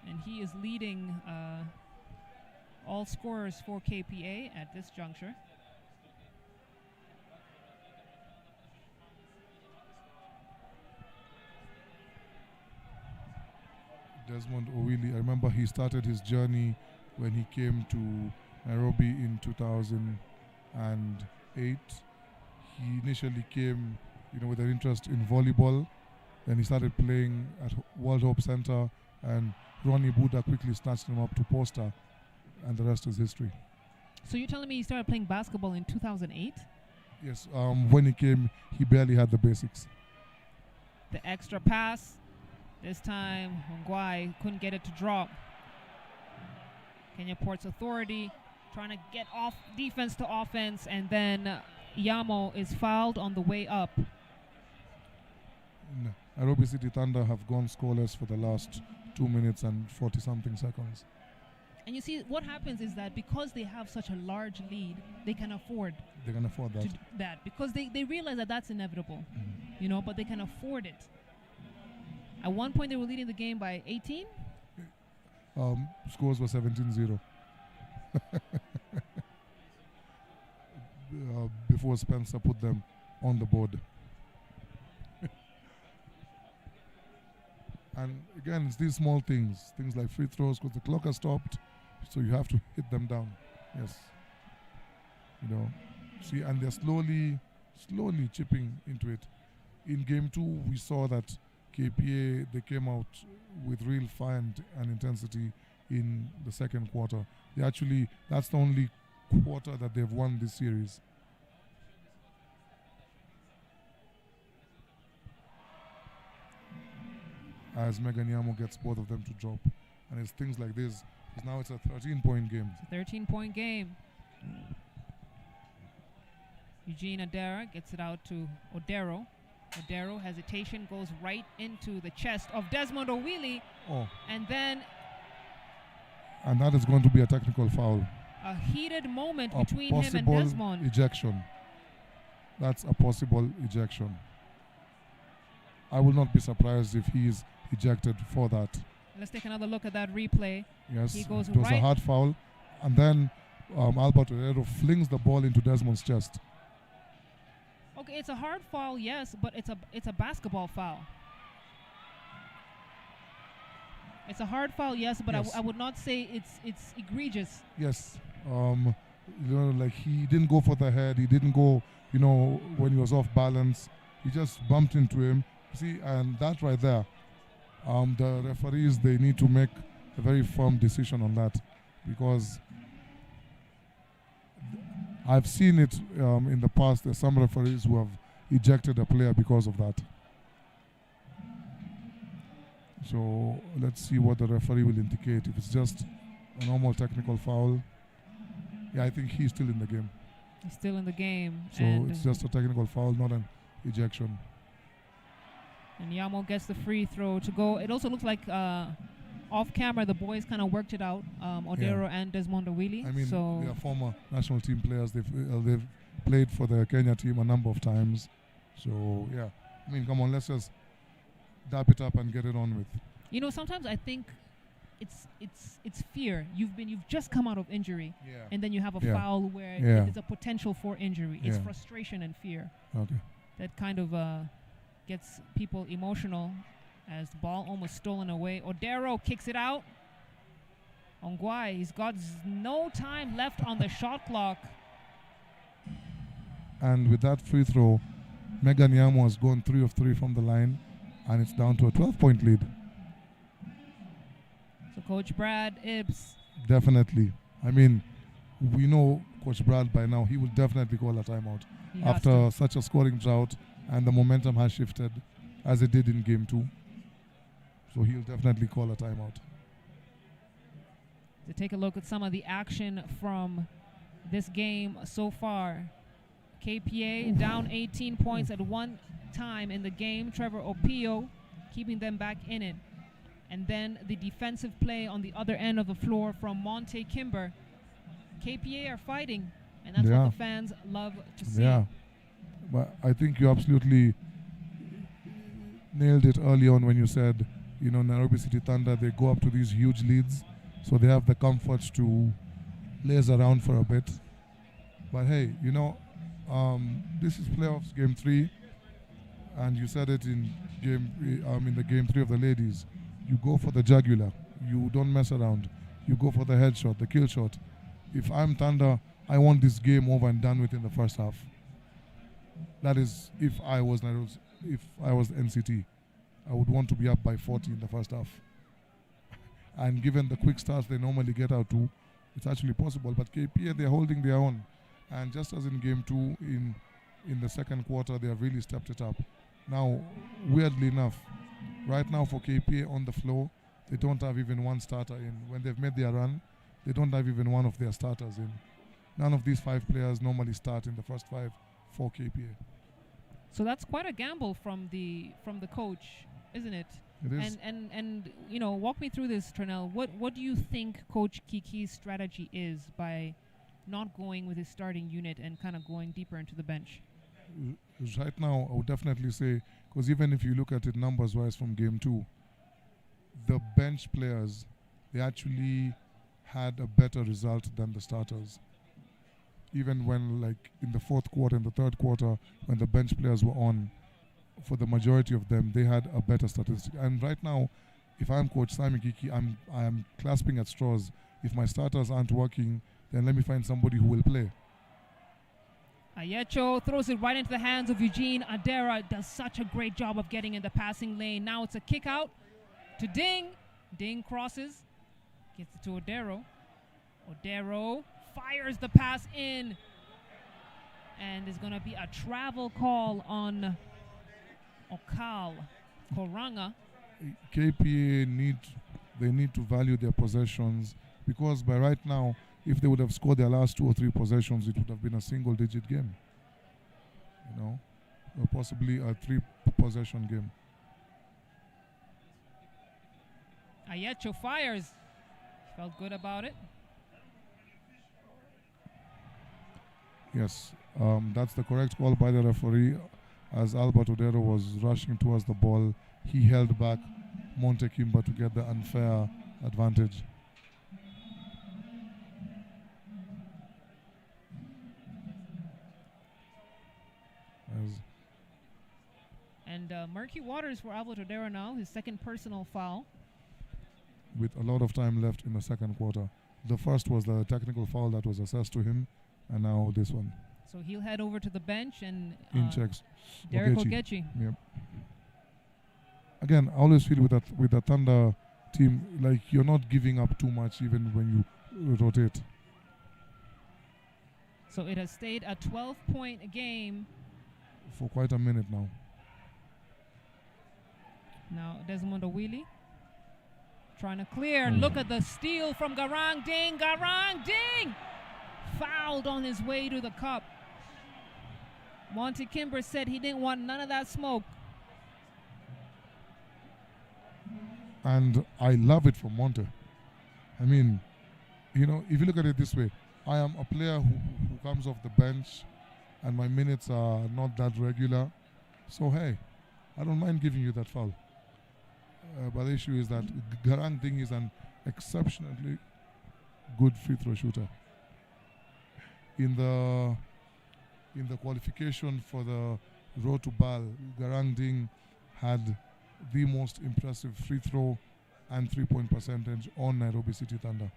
and he is leading all scorers for KPA at this juncture. Desmond Owili, I remember he started his journey when he came to Nairobi in 2008. He initially came, with an interest in volleyball. Then he started playing at World Hope Center, and Ronnie Buddha quickly snatched him up to poster, and the rest is history. So you're telling me he started playing basketball in 2008? Yes, when he came, he barely had the basics. The extra pass. This time, Hongwai couldn't get it to drop. Kenya Ports Authority trying to get off defense to offense, and then Yamo is fouled on the way up. Nairobi City Thunder have gone scoreless for the last 2 minutes and 40-something seconds. And you see, what happens is that because they have such a large lead, they can afford that. To do that, because they realize that that's inevitable, but they can afford it. At one point, they were leading the game by 18. Scores were 17-0. Before Spencer put them on the board. And again, it's these small things like free throws, because the clock has stopped, so you have to hit them down. Yes. See, and they're slowly chipping into it. in game 2, we saw that KPA, they came out with real fire and intensity in the second quarter. That's the only quarter that they've won this series. As Megan Yamo gets both of them to drop. And it's things like this, because now it's a 13-point game. It's a 13-point game. Eugene Adera gets it out to Odero. Odero, hesitation, goes right into the chest of Desmond Owili. Oh. And then and that is going to be a technical foul. A heated moment A between him and possible Desmond. ejection. That's a possible ejection. I will not be surprised if he is ejected for that. Let's take another look at that replay. Yes, He goes it was a right. hard foul. And then Albert Odero flings the ball into Desmond's chest. Okay, it's a hard foul, yes, but it's a basketball foul. It's a hard foul, yes, but Yes. I would not say it's egregious. Yes. Like he didn't go for the head. He didn't go, when he was off balance. He just bumped into him. See, and that right there, the referees, they need to make a very firm decision on that, because I've seen it in the past. There's some referees who have ejected a player because of that. So let's see what the referee will indicate. If it's just a normal technical foul, yeah, I think he's still in the game. He's still in the game. So it's just a technical foul, not an ejection. And Yamo gets the free throw to go. It also looks like off camera the boys kind of worked it out, Odero and Desmond Owili. I mean, so they are former national team players. They've played for the Kenya team a number of times. So yeah, I mean, come on, let's just dap it up and get it on with. Sometimes I think it's fear. You've just come out of injury, and then you have a foul where there's a potential for injury. It's frustration and fear. Okay. That kind of gets people emotional, as the ball almost stolen away. Odero kicks it out. Ongwae, he's got no time left on the shot clock. And with that free throw, Megan Yamo has gone 3 of 3 from the line, and it's down to a 12-point lead. So Coach Brad Ibbs. Definitely. I mean, we know Coach Brad by now. He will definitely call a timeout after such a scoring drought, and the momentum has shifted as it did in game 2. So he'll definitely call a timeout. To take a look at some of the action from this game so far. KPA down 18 points at one time in the game. Trevor Opio keeping them back in it. And then the defensive play on the other end of the floor from Monte Kimber. KPA are fighting, and that's what the fans love to see. Yeah, but I think you absolutely nailed it early on when you said, Nairobi City Thunder, they go up to these huge leads, so they have the comfort to laze around for a bit. But hey, this is playoffs, game 3, and you said it in the game 3 of the ladies. You go for the jugular. You don't mess around. You go for the headshot, the kill shot. If I'm Thunder, I want this game over and done with in the first half. That is, if I was NCT, I would want to be up by 40 in the first half. And given the quick starts they normally get out to, it's actually possible. But KPA, they're holding their own. And just as in game 2, in the second quarter, they have really stepped it up. Now, weirdly enough, right now for KPA on the floor, they don't have even one starter in. When they've made their run, they don't have even one of their starters in. None of these 5 players normally start in the first 5 for KPA. So that's quite a gamble from the coach, isn't it? It is. And walk me through this, Ternell. What do you think Coach Kiki's strategy is by not going with his starting unit and kind of going deeper into the bench? Right now, I would definitely say, because even if you look at it numbers-wise from game 2, the bench players, they actually had a better result than the starters. Even when, like, in the fourth quarter, in the third quarter, when the bench players were on, for the majority of them, they had a better statistic. And right now, if I'm Coach Sami Kiki, I am clasping at straws. If my starters aren't working, then let me find somebody who will play. Ayecho throws it right into the hands of Eugene. Adera does such a great job of getting in the passing lane. Now it's a kick out to Ding. Ding crosses, gets it to Odero. Odero fires the pass in, and there's going to be a travel call on Okal Koranga. KPA need to value their possessions, because by right now, if they would have scored their last 2 or 3 possessions, it would have been a single-digit game. You know, or possibly a 3-possession game. Ayecho fires. Felt good about it. Yes, that's the correct call by the referee. As Albert Odero was rushing towards the ball, he held back Monte Kimba to get the unfair advantage. And murky waters for Albert Odero now, his second personal foul. With a lot of time left in the second quarter. The first was the technical foul that was assessed to him, and now this one. So he'll head over to the bench and in checks Derek Ogechi. Yep. Again, I always feel with the Thunder team, like you're not giving up too much even when you rotate. So it has stayed a 12-point game for quite a minute now. Now Desmond Owili trying to clear. Look at the steal from Garang Ding. Garang Ding fouled on his way to the cup. Monte Kimber said he didn't want none of that smoke. And I love it from Monte. I mean, you know, if you look at it this way, I am a player who comes off the bench and my minutes are not that regular. So, hey, I don't mind giving you that foul. But the issue is that Garang Ding is an exceptionally good free throw shooter. In the qualification for the road to BAL, Garang Ding had the most impressive free throw and 3-point percentage on Nairobi City Thunder.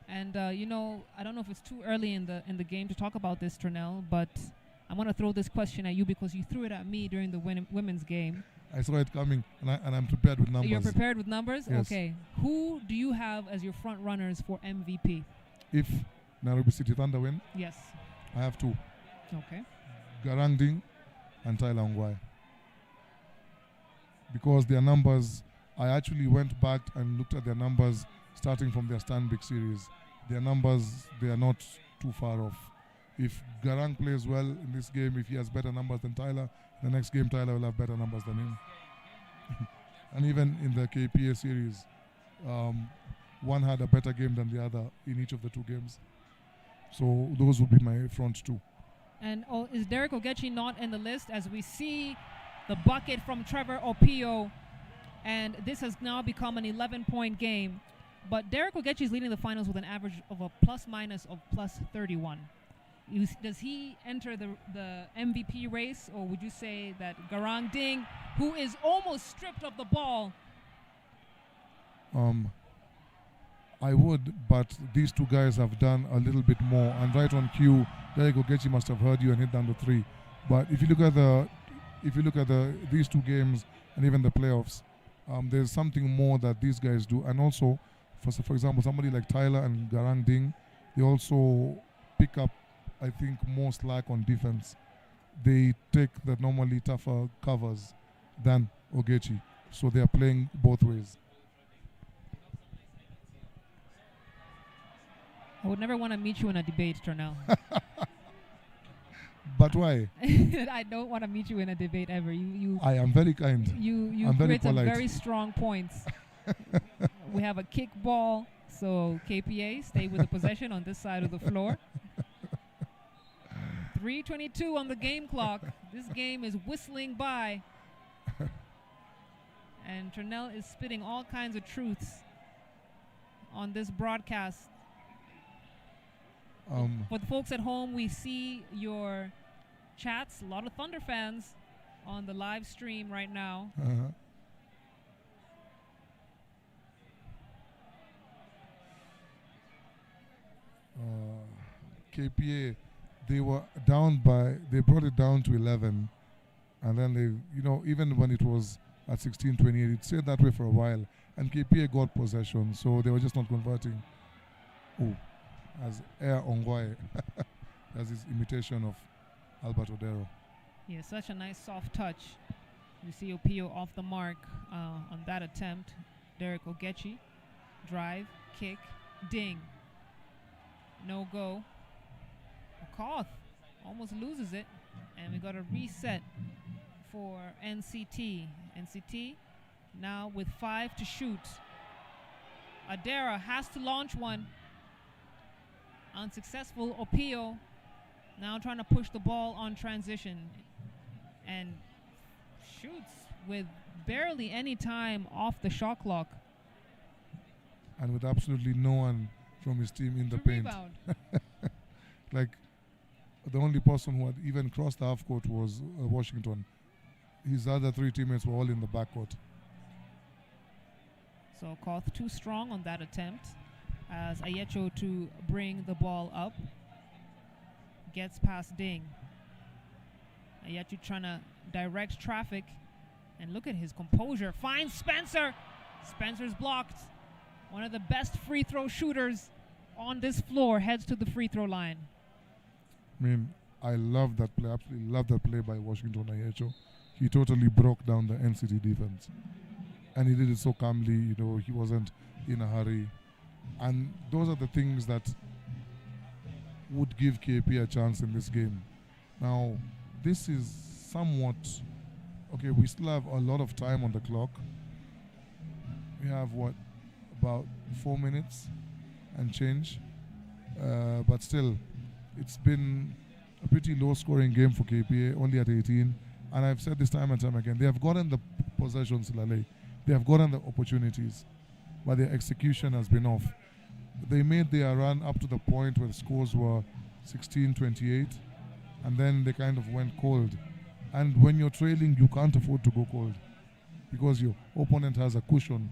And you know, I don't know if it's too early in the game to talk about this, Turnell, but I'm going to throw this question at you because you threw it at me during the women's game. I saw it coming, and I'm prepared with numbers. You're prepared with numbers? Yes. Okay. Who do you have as your front runners for MVP? If Nairobi City Thunder win, yes, I have 2. Okay. Garang Ding and Tyler Ongwae. Because their numbers, I actually went back and looked at their numbers starting from their Stanbic series. Their numbers, they are not too far off. If Garang plays well in this game, if he has better numbers than Tyler, the next game Tyler will have better numbers than him. And even in the KPA series, one had a better game than the other in each of the 2 games. So those would be my front 2. And is Derek Ogechi not in the list as we see the bucket from Trevor Opio? And this has now become an 11-point game. But Derek Ogechi is leading the finals with an average of a plus-minus of plus 31. Does he enter the MVP race, or would you say that Garang Ding, who is almost stripped of the ball? I would, but these 2 guys have done a little bit more. And right on cue, Derek Ogechi must have heard you and hit down the 3. But if you look at these 2 games and even the playoffs, there's something more that these guys do. And also, for example, somebody like Tyler and Garang Ding, they also pick up, I think, more slack on defense. They take the normally tougher covers than Ogechi. So they are playing both ways. I would never want to meet you in a debate, Turnell. But why? I don't want to meet you in a debate ever. I am very kind. You create some very strong points. We have a kick ball, so KPA stay with the possession on this side of the floor. 3:22 on the game clock. This game is whistling by. And Turnell is spitting all kinds of truths on this broadcast. For the folks at home, we see your chats. A lot of Thunder fans on the live stream right now. KPA, they brought it down to 11, and then they, even when it was at 16-28, it stayed that way for a while, and KPA got possession, so they were just not converting. As Air Ongwae, as his imitation of Albert Odero. Yeah, such a nice soft touch. You see Opio off the mark on that attempt. Derek Ogechi, drive, kick, ding. No go. Okoth almost loses it. And we got a reset for NCT. NCT now with 5 to shoot. Adera has to launch one. Unsuccessful. Opio now trying to push the ball on transition. And shoots with barely any time off the shot clock. And with absolutely no one from his team in the paint. Like, the only person who had even crossed the half court was Washington. His other 3 teammates were all in the backcourt. So Koth too strong on that attempt as Ayecho to bring the ball up. Gets past Ding. Ayecho trying to direct traffic. And look at his composure. Finds Spencer. Spencer's blocked. One of the best free throw shooters on this floor heads to the free throw line. I mean, I love that play. Absolutely love that play by Washington Ayecho. He totally broke down the NCT defense. And he did it so calmly, he wasn't in a hurry. And those are the things that would give KP a chance in this game. Now, this is somewhat... Okay, we still have a lot of time on the clock. We have, about 4 minutes and change. But still, it's been a pretty low-scoring game for KPA, only at 18. And I've said this time and time again, they have gotten the possessions, Lale. They have gotten the opportunities, but their execution has been off. They made their run up to the point where the scores were 16-28, and then they kind of went cold. And when you're trailing, you can't afford to go cold because your opponent has a cushion.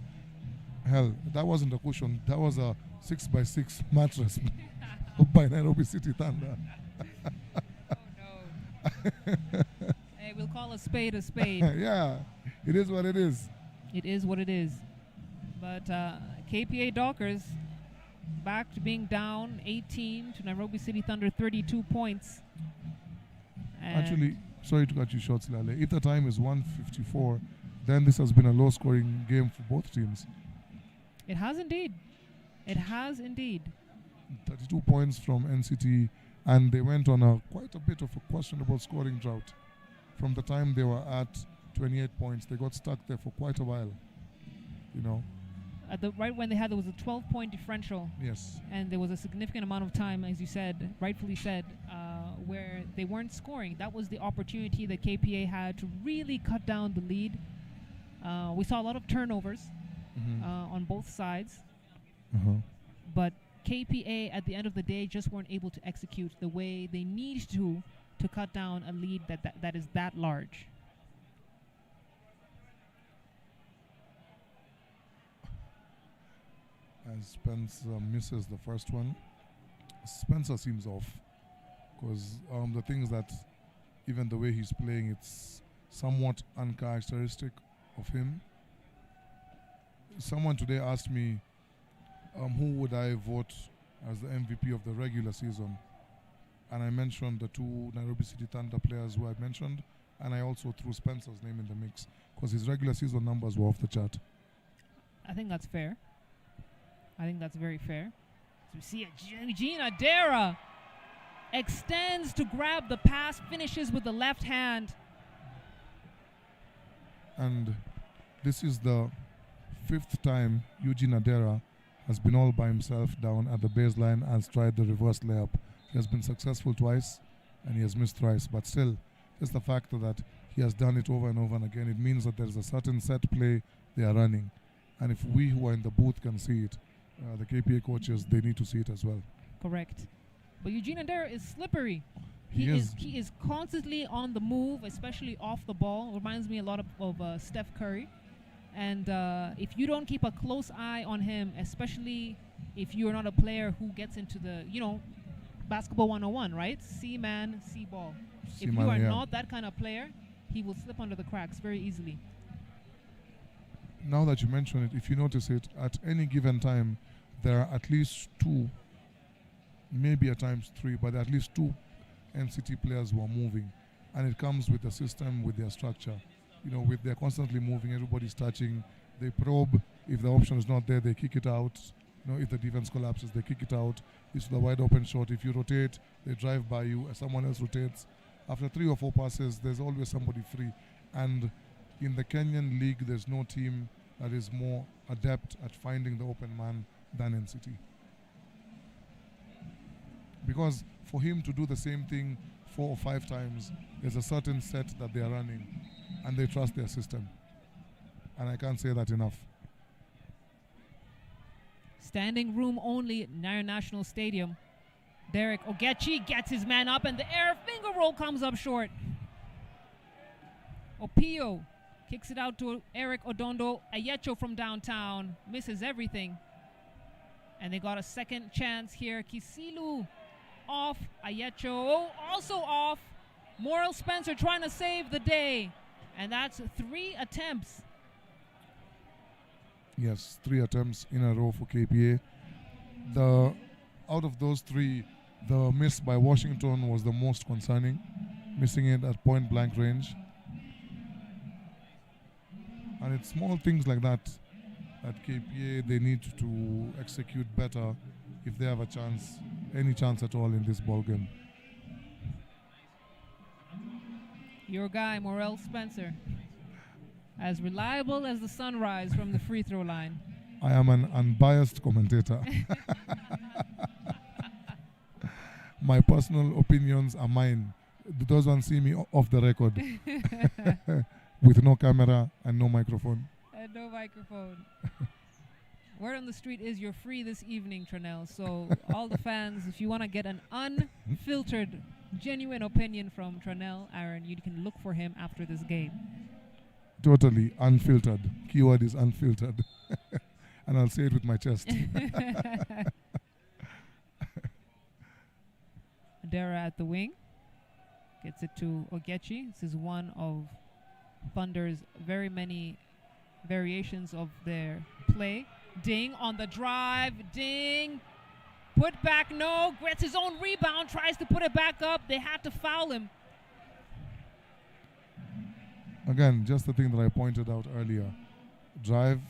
Hell, that wasn't a cushion. That was a 6x6 mattress by Nairobi City Thunder. Oh, no. Hey, we'll call a spade a spade. Yeah, it is what it is. It is what it is. But KPA Dockers back to being down 18 to Nairobi City Thunder 32 points. And actually, sorry to cut you short, Lale. If the time is 1:54, then this has been a low-scoring game for both teams. It has indeed. It has indeed. 32 points from NCT, and they went on quite a bit of a questionable scoring drought. From the time they were at 28 points, they got stuck there for quite a while. Right when there was a 12-point differential. Yes. And there was a significant amount of time, as you said, rightfully said, where they weren't scoring. That was the opportunity that KPA had to really cut down the lead. We saw a lot of turnovers on both sides. But KPA, at the end of the day, just weren't able to execute the way they need to cut down a lead that is that large. As Spencer misses the first one, Spencer seems off because the things that, even the way he's playing, it's somewhat uncharacteristic of him. Someone today asked me, who would I vote as the MVP of the regular season? And I mentioned the 2 Nairobi City Thunder players who I mentioned, and I also threw Spencer's name in the mix because his regular season numbers were off the chart. I think that's fair. I think that's very fair. So we see Eugene Adera extends to grab the pass, finishes with the left hand. And this is the 5th time Eugene Adera has been all by himself down at the baseline and tried the reverse layup. He has been successful twice and he has missed thrice, but still, just the fact that he has done it over and over and again, it means that there's a certain set play they are running. And if we who are in the booth can see it, the KPA coaches, they need to see it as well. Correct. But Eugene Adera is slippery. He is constantly on the move, especially off the ball. Reminds me a lot of Steph Curry. And if you don't keep a close eye on him, especially if you're not a player who gets into the, basketball 101, right? See man, see ball. If Seaman, you are yeah. not that kind of player, he will slip under the cracks very easily. Now that you mention it, if you notice it, at any given time, there are at least two, maybe at times three, but at least two NCT players who are moving. And it comes with the system, with their structure. You know, with they're constantly moving, everybody's touching, they probe. If the option is not there, they kick it out. You know, if the defense collapses, they kick it out. It's the wide open shot. If you rotate, they drive by you, someone else rotates. After 3 or 4 passes, there's always somebody free. And in the Kenyan league, there's no team that is more adept at finding the open man than NCT. Because for him to do the same thing 4 or 5 times, there's a certain set that they are running, and they trust their system. And I can't say that enough. Standing room only at Nyayo National Stadium. Derek Ogechi gets his man up, and the air finger roll comes up short. Opio kicks it out to Eric Odondo. Ayecho from downtown misses everything. And they got a second chance here. Kisilu off. Ayecho also off. Morel Spencer trying to save the day. And that's 3 attempts. Yes, 3 attempts in a row for KPA. Out of those 3, the miss by Washington was the most concerning, missing it at point blank range. And it's small things like that at KPA they need to execute better if they have a chance, any chance at all in this ball game. Your guy, Morel Spencer, as reliable as the sunrise from the free throw line. I am an unbiased commentator. My personal opinions are mine. Those ones see me off the record with no camera and no microphone. And no microphone. Word on the street is you're free this evening, Tranel. So all the fans, if you want to get an unfiltered, genuine opinion from Tranel Aaron, you can look for him after this game. Totally unfiltered. Keyword is unfiltered. And I'll say it with my chest. Adera at the wing. Gets it to Ogechi. This is one of Thunder's very many variations of their play. Ding on the drive. Ding. Put back, no. Gets his own rebound. Tries to put it back up. They had to foul him. Again, just the thing that I pointed out earlier. Drive,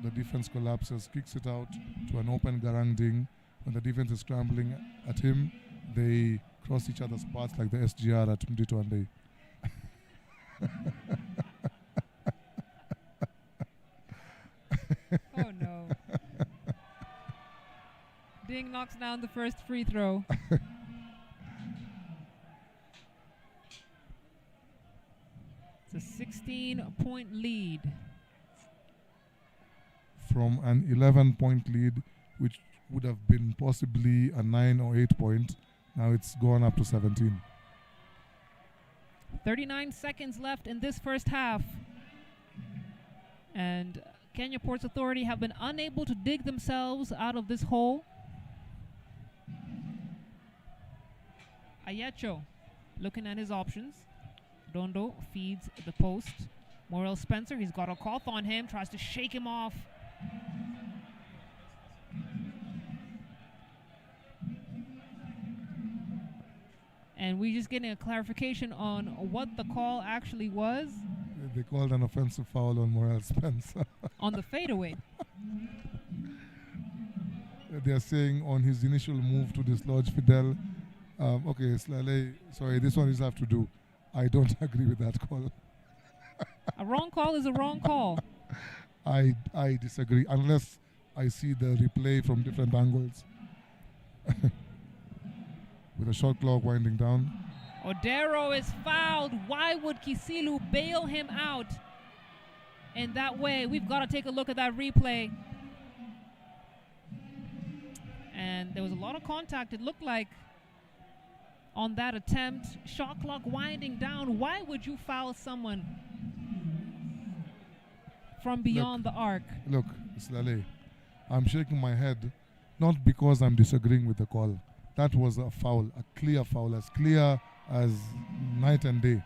the defense collapses, kicks it out to an open Garang Ding. When the defense is scrambling at him, they cross each other's paths like the SGR at Mdito and Day. Oh no. Ding knocks down the first free throw. It's a 16-point lead. From an 11-point lead, which would have been possibly a 9 or 8 point, now it's gone up to 17. 39 seconds left in this first half. And Kenya Ports Authority have been unable to dig themselves out of this hole. Ayecho looking at his options. Dondo feeds the post. Morel Spencer, he's got a cough on him, tries to shake him off. And we just getting a clarification on what the call actually was. They called an offensive foul on Morel Spencer. On the fadeaway. They're saying on his initial move to dislodge Fidel. Okay, Slale, sorry, this one is have to do. I don't agree with that call. A wrong call is a wrong call. I disagree, unless I see the replay from different angles. With a shot clock winding down. Odero is fouled. Why would Kisilu bail him out in that way? We've got to take a look at that replay. And there was a lot of contact, it looked like, on that attempt. Shot clock winding down. Why would you foul someone from beyond the arc? Look, Slale, I'm shaking my head, not because I'm disagreeing with the call. that was a foul, a clear foul, as clear as night and day.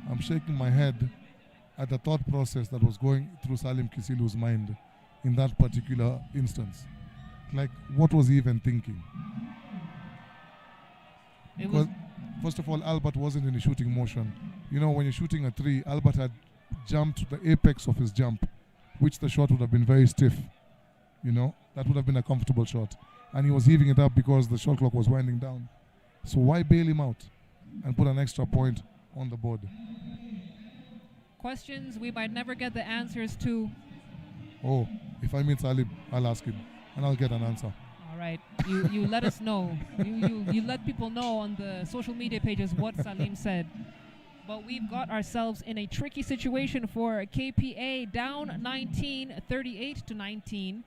I'm shaking my head at the thought process that was going through Salim Kisilu's mind in that particular instance. Like, what was he even thinking? Because, first of all, Albert wasn't in a shooting motion. You know, when you're shooting a three, Albert had jumped to the apex of his jump, which the shot would have been very stiff. You know, that would have been a comfortable shot. And he was heaving it up because the shot clock was winding down. So why bail him out and put an extra point on the board? Questions we might never get the answers to. Oh, if I meet Salim, I'll ask him and I'll get an answer. All right, you let us know. You let people know on the social media pages what Salim said. But we've got ourselves in a tricky situation for KPA, down 19, 38 to 19.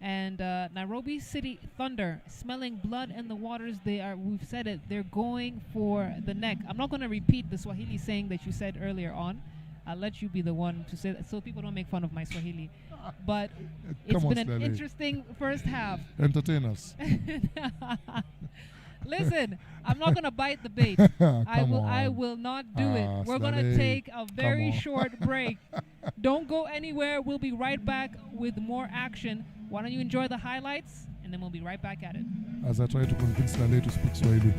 And Nairobi City Thunder, smelling blood in the waters. We've said it, they're going for the neck. I'm not going to repeat the Swahili saying that you said earlier on. I'll let you be the one to say that so people don't make fun of my Swahili. But it's been an interesting first half. Entertain us. Listen, I'm not going to bite the bait. I will not do it. We're going to take a very short break. Don't go anywhere. We'll be right back with more action. Why don't you enjoy the highlights, and then we'll be right back at it. As I try to convince Lale to speak Swahili.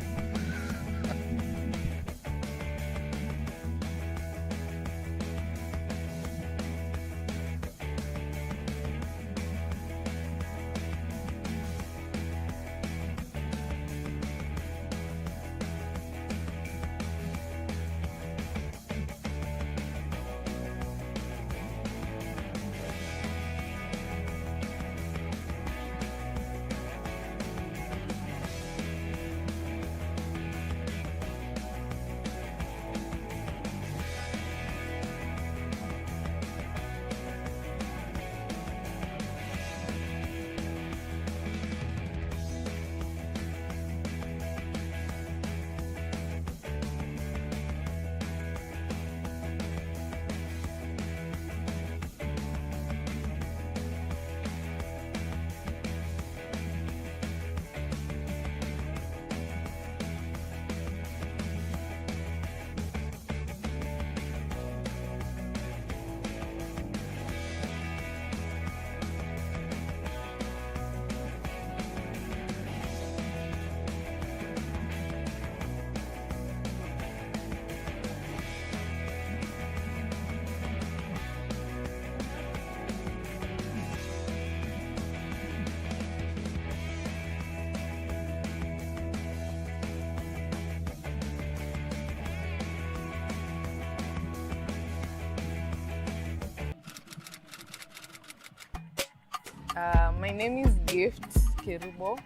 My name is Gift Kerubo.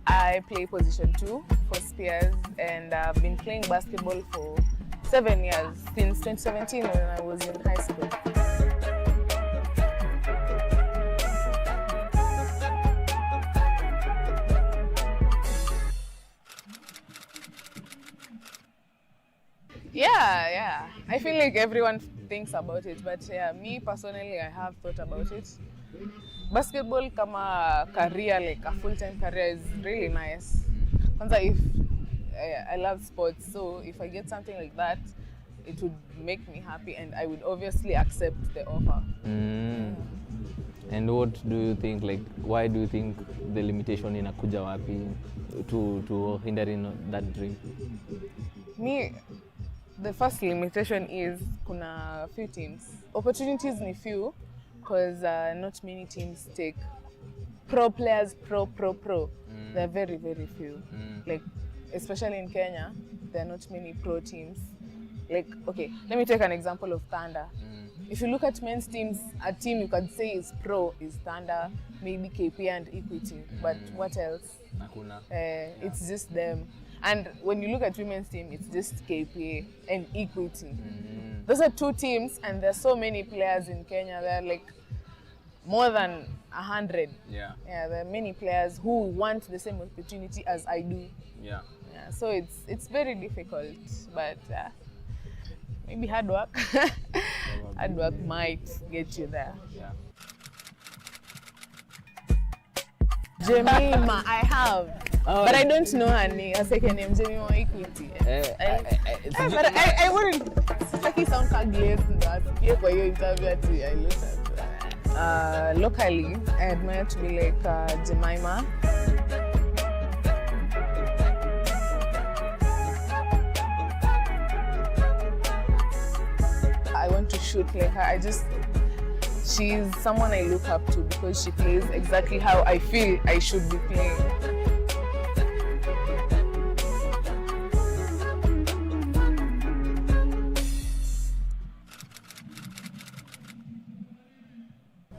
I play position 2 for Spears, and I've been playing basketball for 7 years, since 2017 when I was in high school. Yeah. I feel like everyone thinks about it, but yeah, me personally, I have thought about it. Basketball kama career, like a full-time career, is really nice. If I love sports, so if I get something like that, it would make me happy, and I would obviously accept the offer. And what do you think, like, why do you think the limitation inakuja wapi to hinder in that dream? Me, the first limitation is kuna few teams. Opportunities ni few, because not many teams take pro players, pro. They're very, very few. Like, especially in Kenya, there are not many pro teams. Like, okay, let me take an example of Thunder. If you look at men's teams, a team you could say is pro is Thunder, maybe KPA and Equity. But what else? It's just them. And when you look at women's team, it's just KPA and Equity. Those are two teams, and there's so many players in Kenya. There are like more than 100. Yeah, there are many players who want the same opportunity as I do. So it's very difficult, but maybe hard work. Hard work might get you there. Jemima, I have. Oh, but I don't know her name. Her second name, Jemima Equity. But I wouldn't. Taki sound glazed in that. For your interview, I looked at. Locally, I admire to be like Jemima. I want to shoot like her. She's someone I look up to because she plays exactly how I feel I should be playing.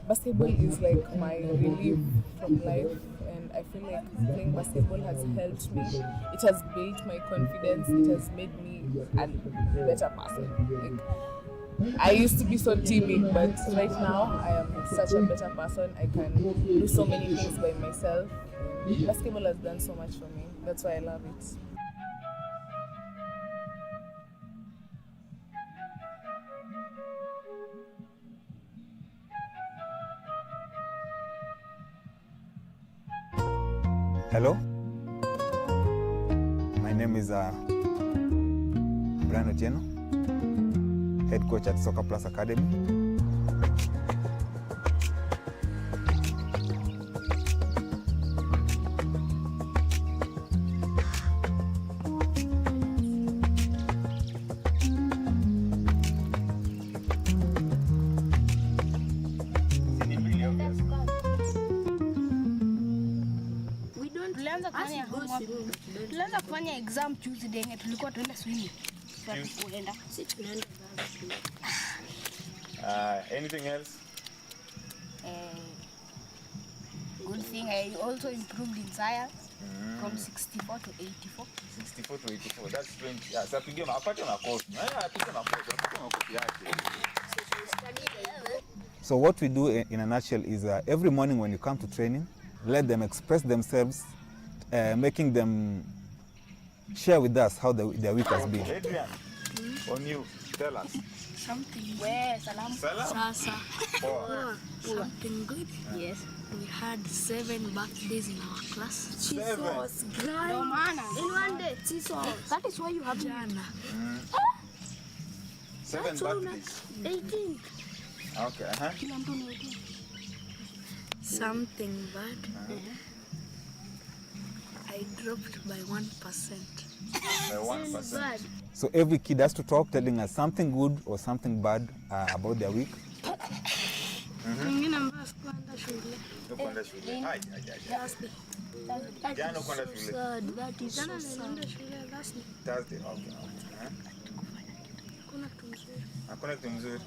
Basketball is like my relief from life, and I feel like playing basketball has helped me. It has built my confidence. It has made me a better person. I used to be so timid, but right now I am such a better person. I can do so many things by myself. Basketball has done so much for me. That's why I love it. Hello, my name is Brian Otieno, head coach at Soccer Plus Academy. Tulianza kufanya exam Tuesday yenye tulikuwa tuenda swimming. Anything else? Good thing I also improved in science from 64 to 84. 64 to 84. That's 20. Yeah, so apige apate makofi. Apige makofi yake. So what we do in a nutshell is every morning when you come to training, let them express themselves, making them share with us how their week has been. Adrian, on you, tell us. Something. Where? Salam. Sasa. Oh. Something good? Yes. We had 7 birthdays in our class. 7. No man. In one day. That is why you have Jana. 7 birthdays. 18. Okay. Kila mtu ni 18. Something bad. I dropped by 1%. By 1%. So every kid has to talk, telling us something good or something bad about their week. Mwingine mbaya sikuenda shule. Kwenda shule. Jana kwenda shule. That is so sad. Thursday. Okay. Hakuna kitu mzuri.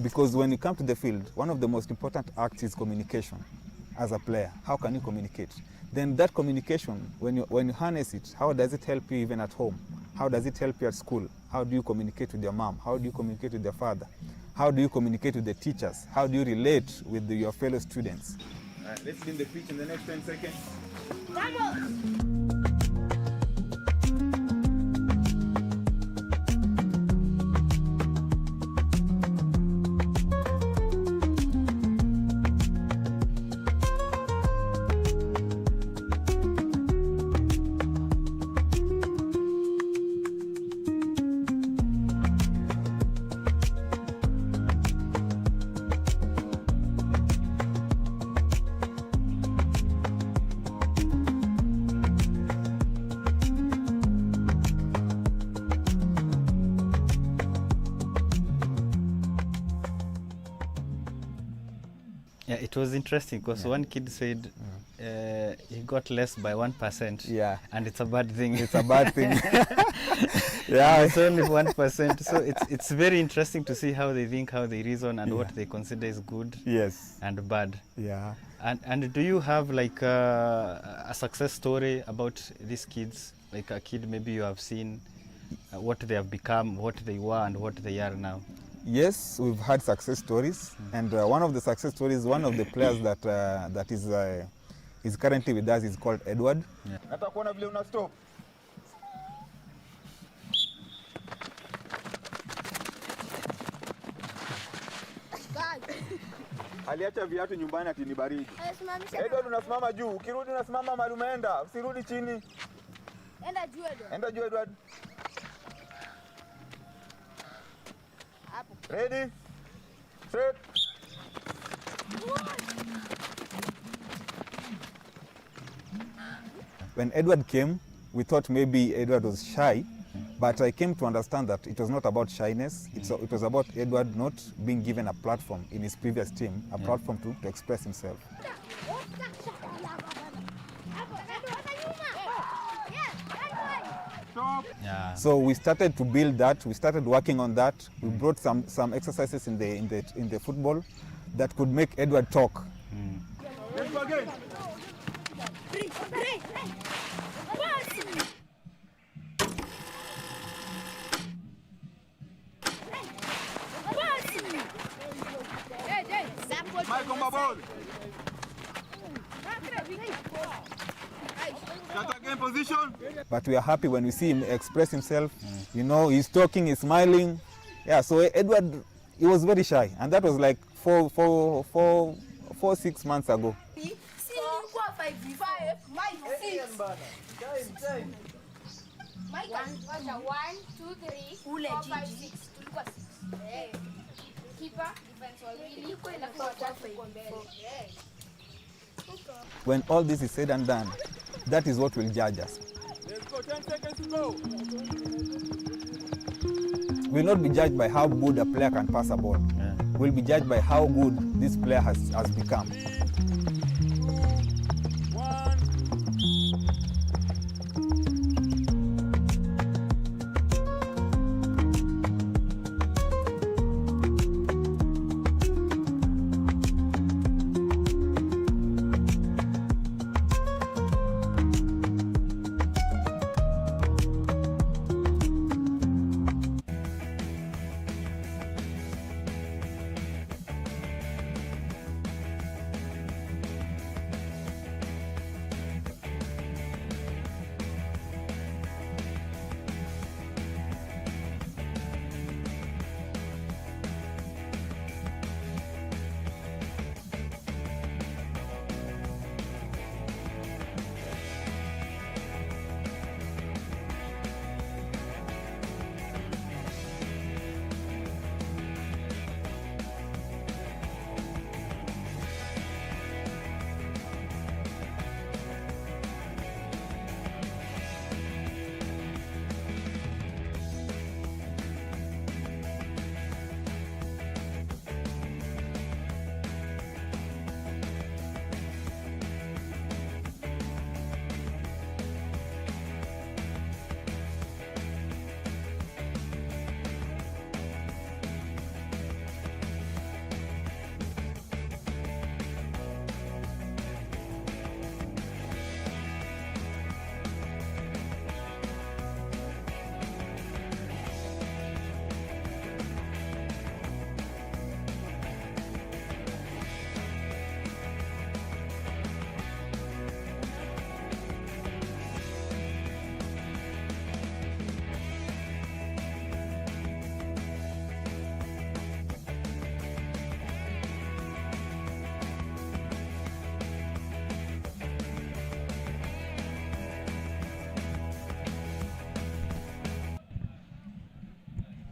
Because when you come to the field, one of the most important acts is communication. As a player, how can you communicate? Then that communication, when you harness it, how does it help you even at home? How does it help you at school? How do you communicate with your mom? How do you communicate with your father? How do you communicate with the teachers? How do you relate with your fellow students? All right, let's leave the pitch in the next 10 seconds. Come on. Yeah, it was interesting because one kid said he got less by 1%. Yeah. And it's a bad thing. It's a bad thing. Yeah. It's only 1%. So it's very interesting to see how they think, how they reason, and what they consider is good and bad. Yeah. And do you have like a success story about these kids? Like a kid maybe you have seen what they have become, what they were, and what they are now? Yes, we've had success stories, and one of the success stories, one of the players that is currently with us is called Edward. Hata kuona vile una stop. Aliacha viatu nyumbani ati ni baridi. Edward unasimama juu, ukirudi unasimama mahali umeenda, usirudi chini. Enda juu Edward. Enda juu Edward. Hapo. Ready? Set. When Edward came, we thought maybe Edward was shy, but I came to understand that it was not about shyness. It was about Edward not being given a platform in his previous team, a platform to express himself. Yeah. So we started to build that. We started working on that. We brought some exercises in the football that could make Edward talk. Let's go again. Mike on my ball. Shut again position. But we are happy when we see him express himself. You know, he's talking, he's smiling. Yeah, so Edward, he was very shy. And that was like 6 months ago. When all this is said and done, that is what will judge us. Let's go, 10 seconds to go. We'll not be judged by how good a player can pass a ball. We'll be judged by how good this player has become.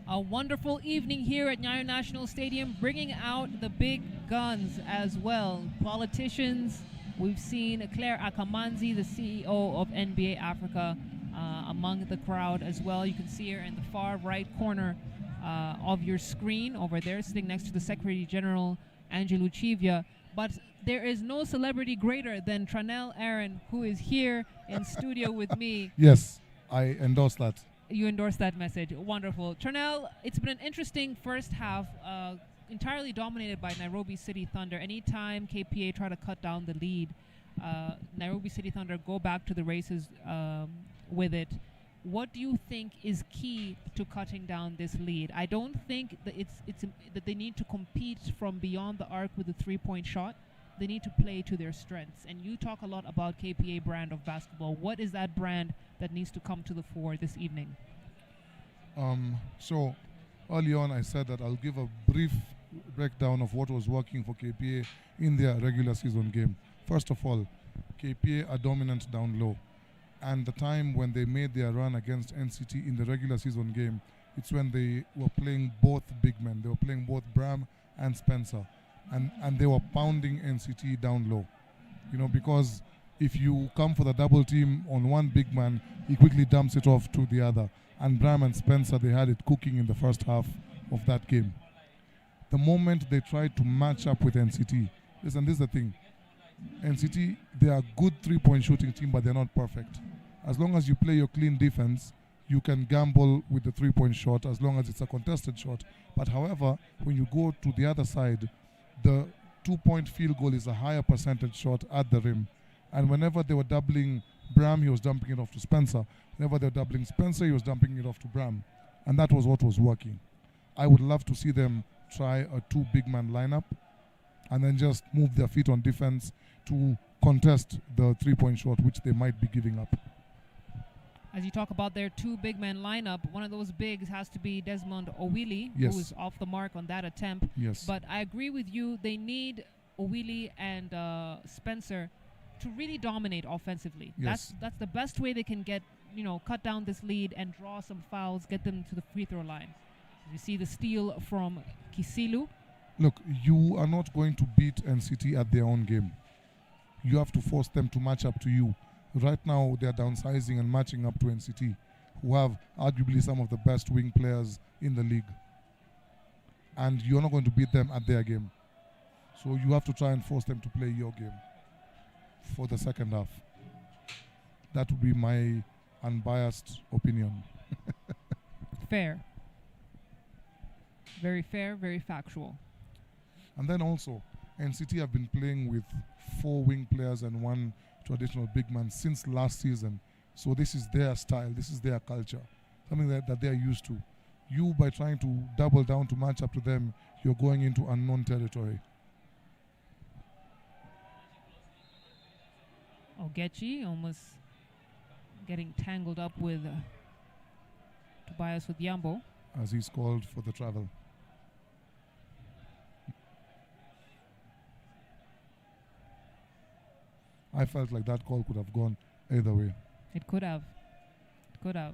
A wonderful evening here at Nyayo National Stadium, bringing out the big guns as well. Politicians, we've seen Claire Akamanzi, the CEO of NBA Africa, among the crowd as well. You can see her in the far right corner of your screen over there, sitting next to the Secretary General, Angelo Chivia. But there is no celebrity greater than Tranel Aaron, who is here in studio with me. Yes, I endorse that. You endorse that message. Wonderful. Tranel, it's been an interesting first half, entirely dominated by Nairobi City Thunder. Anytime KPA try to cut down the lead, Nairobi City Thunder go back to the races with it. What do you think is key to cutting down this lead? I don't think that that they need to compete from beyond the arc with a three-point shot. They need to play to their strengths. And you talk a lot about KPA brand of basketball. What is that brand that needs to come to the fore this evening? So early on I said that I'll give a brief breakdown of what was working for KPA in their regular season game. First of all, KPA are dominant down low. And the time when they made their run against NCT in the regular season game, it's when they were playing both big men. They were playing both Bram and Spencer. And they were pounding NCT down low. You know, because if you come for the double team on one big man, he quickly dumps it off to the other. And Bram and Spencer, they had it cooking in the first half of that game. The moment they tried to match up with NCT, listen, this is the thing. NCT, they are a good three-point shooting team, but they're not perfect. As long as you play your clean defense, you can gamble with the three-point shot as long as it's a contested shot. But however, when you go to the other side, the two-point field goal is a higher percentage shot at the rim. And whenever they were doubling Bram, he was dumping it off to Spencer. Whenever they were doubling Spencer, he was dumping it off to Bram. And that was what was working. I would love to see them try a two big man lineup and then just move their feet on defense to contest the three-point shot, which they might be giving up. As you talk about their two big man lineup, one of those bigs has to be Desmond Owili, Yes. who is off the mark on that attempt. Yes. But I agree with you. They need Owili and Spencer to really dominate offensively. Yes. That's the best way they can get, cut down this lead and draw some fouls, get them to the free throw line. You see the steal from Kisilu. Look, you are not going to beat NCT at their own game. You have to force them to match up to you. Right now, they're downsizing and matching up to NCT, who have arguably some of the best wing players in the league. And you're not going to beat them at their game. So you have to try and force them to play your game for the second half. That would be my unbiased opinion. Fair. Very fair, very factual. And then also, NCT have been playing with 4 wing players and 1 traditional big man since last season. So this is their style, this is their culture, something that they're used to. You, by trying to double down to match up to them, you're going into unknown territory. Ogechi almost getting tangled up with Tobias with Yambo. As he's called for the travel. I felt like that call could have gone either way. It could have. It could have.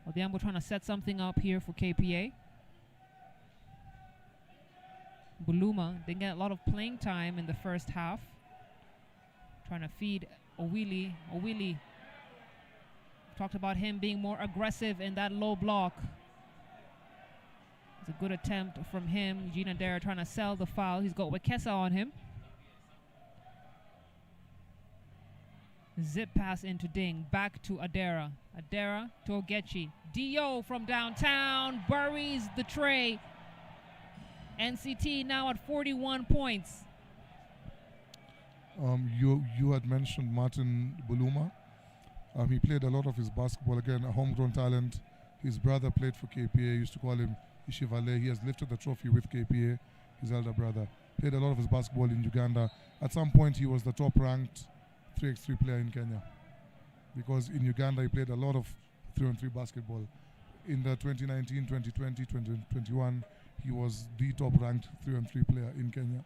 Odhiambo trying to set something up here for KPA. Buluma didn't get a lot of playing time in the first half. Trying to feed Owili. Owili. Talked about him being more aggressive in that low block. It's a good attempt from him. Eugene Adera trying to sell the foul. He's got Wekesa on him. Zip pass into Ding. Back to Adera. Adera to Ogechi. Dio from downtown buries the tray. NCT now at 41 points. You had mentioned Martin Buluma. He played a lot of his basketball. Again, a homegrown talent. His brother played for KPA. Used to call him Ishivale. He has lifted the trophy with KPA, his elder brother. Played a lot of his basketball in Uganda. At some point, he was the top-ranked 3x3 player in Kenya. Because in Uganda, he played a lot of 3-on-3 basketball. In the 2019, 2020, 2021, he was the top-ranked 3-on-3 player in Kenya.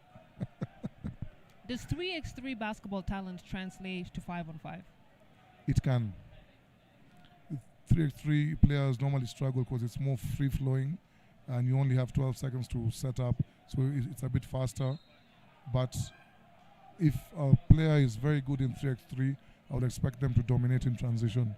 Does 3x3 basketball talent translate to 5-on-5? It can. 3x3 players normally struggle because it's more free-flowing and you only have 12 seconds to set up, so it's a bit faster. But if a player is very good in 3x3, I would expect them to dominate in transition.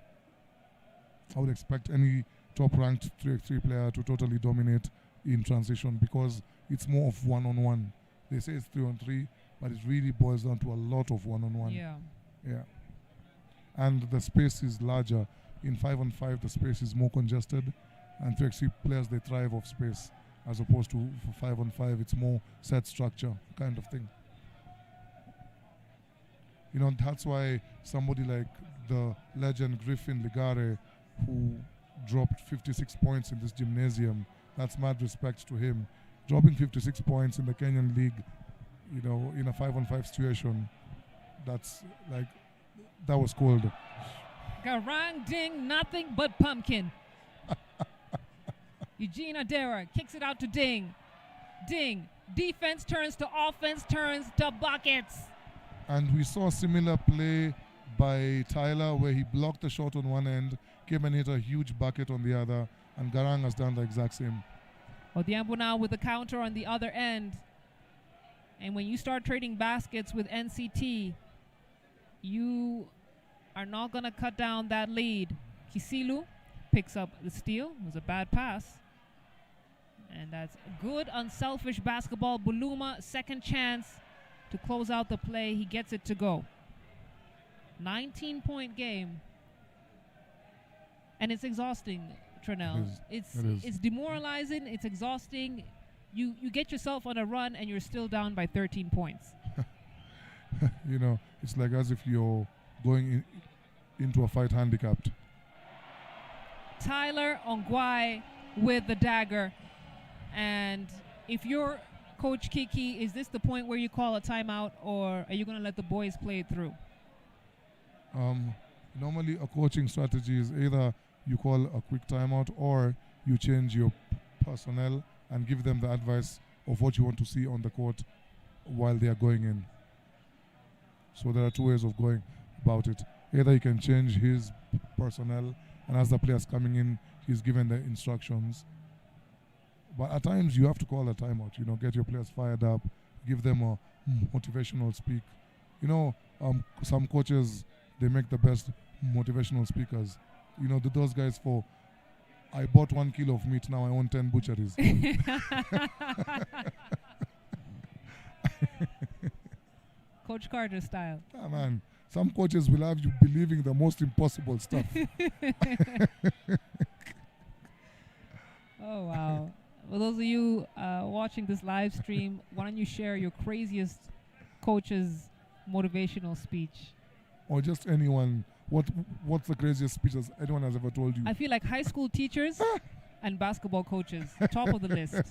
I would expect any top-ranked 3x3 player to totally dominate in transition because it's more of one-on-one. They say it's 3-on-3, but it really boils down to a lot of one-on-one. Yeah. Yeah. And the space is larger. In 5-on-5, the space is more congested, and 3x3 players, they thrive off space, as opposed to for 5-on-5, it's more set structure kind of thing. You know, that's why somebody like the legend Griffin Ligare, who dropped 56 points in this gymnasium, that's mad respect to him. Dropping 56 points in the Kenyan league, you know, in a 5-on-5 situation, that's like, that was cold. Garang Ding, nothing but pumpkin. Eugene Adera kicks it out to Ding. Ding. Defense turns to offense, turns to buckets. And we saw a similar play by Tyler where he blocked a shot on one end, came and hit a huge bucket on the other, and Garang has done the exact same. Odhiambo now with the counter on the other end. And when you start trading baskets with NCT, you are not going to cut down that lead. Kisilu picks up the steal. It was a bad pass. And that's good, unselfish basketball. Buluma, second chance to close out the play. He gets it to go. 19-point game. And it's exhausting, Trinell. It is. It's demoralizing. It's exhausting. You get yourself on a run and you're still down by 13 points. You know, it's like as if you're going into a fight handicapped. Tyler Ongwae with the dagger. And if you're Coach Kiki, is this the point where you call a timeout, or are you going to let the boys play it through? Normally a coaching strategy is either you call a quick timeout or you change your personnel and give them the advice of what you want to see on the court while they are going in. So there are two ways of going about it. Either you can change his personnel, and as the player's coming in, he's given the instructions. But at times you have to call a timeout, you know, get your players fired up, give them a motivational speak. You know, some coaches, they make the best motivational speakers. You know, those guys for, I bought 1 kilo of meat, now I own 10 butcheries. Coach Carter style. Ah, man, some coaches will have you believing the most impossible stuff. Oh, wow. For those of you watching this live stream, why don't you share your craziest coach's motivational speech? Or just anyone. What's the craziest speech anyone has ever told you? I feel like high school teachers and basketball coaches, top of the list.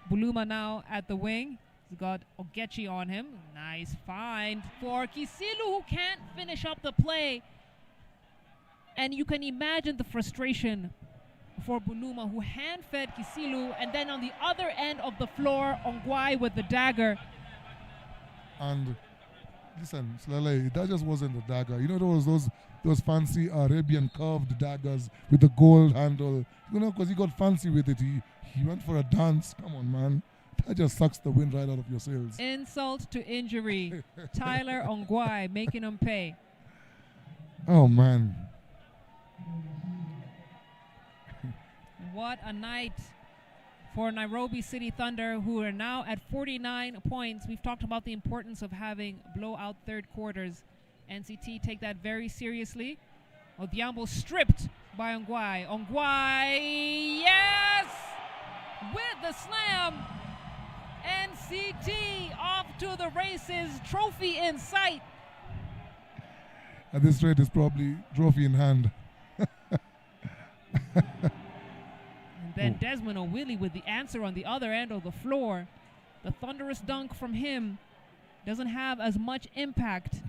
Buluma now at the wing. He's got Ogechi on him. Nice find for Kisilu, who can't finish up the play. And you can imagine the frustration for Buluma, who hand-fed Kisilu, and then on the other end of the floor, Ongwae with the dagger. And listen, Slale, that just wasn't the dagger. You know those fancy Arabian curved daggers with the gold handle. You know, because he got fancy with it. He went for a dance. Come on, man. That just sucks the wind right out of your sails. Insult to injury. Tyler Ongwae making him pay. Oh, man. What a night for Nairobi City Thunder, who are now at 49 points. We've talked about the importance of having blowout third quarters. NCT take that very seriously. Odhiambo stripped by Ongwae. Ongwae, yes! With the slam. NCT off to the races. Trophy in sight. At this rate, it's probably trophy in hand. Then Desmond O'Willie with the answer on the other end of the floor. The thunderous dunk from him doesn't have as much impact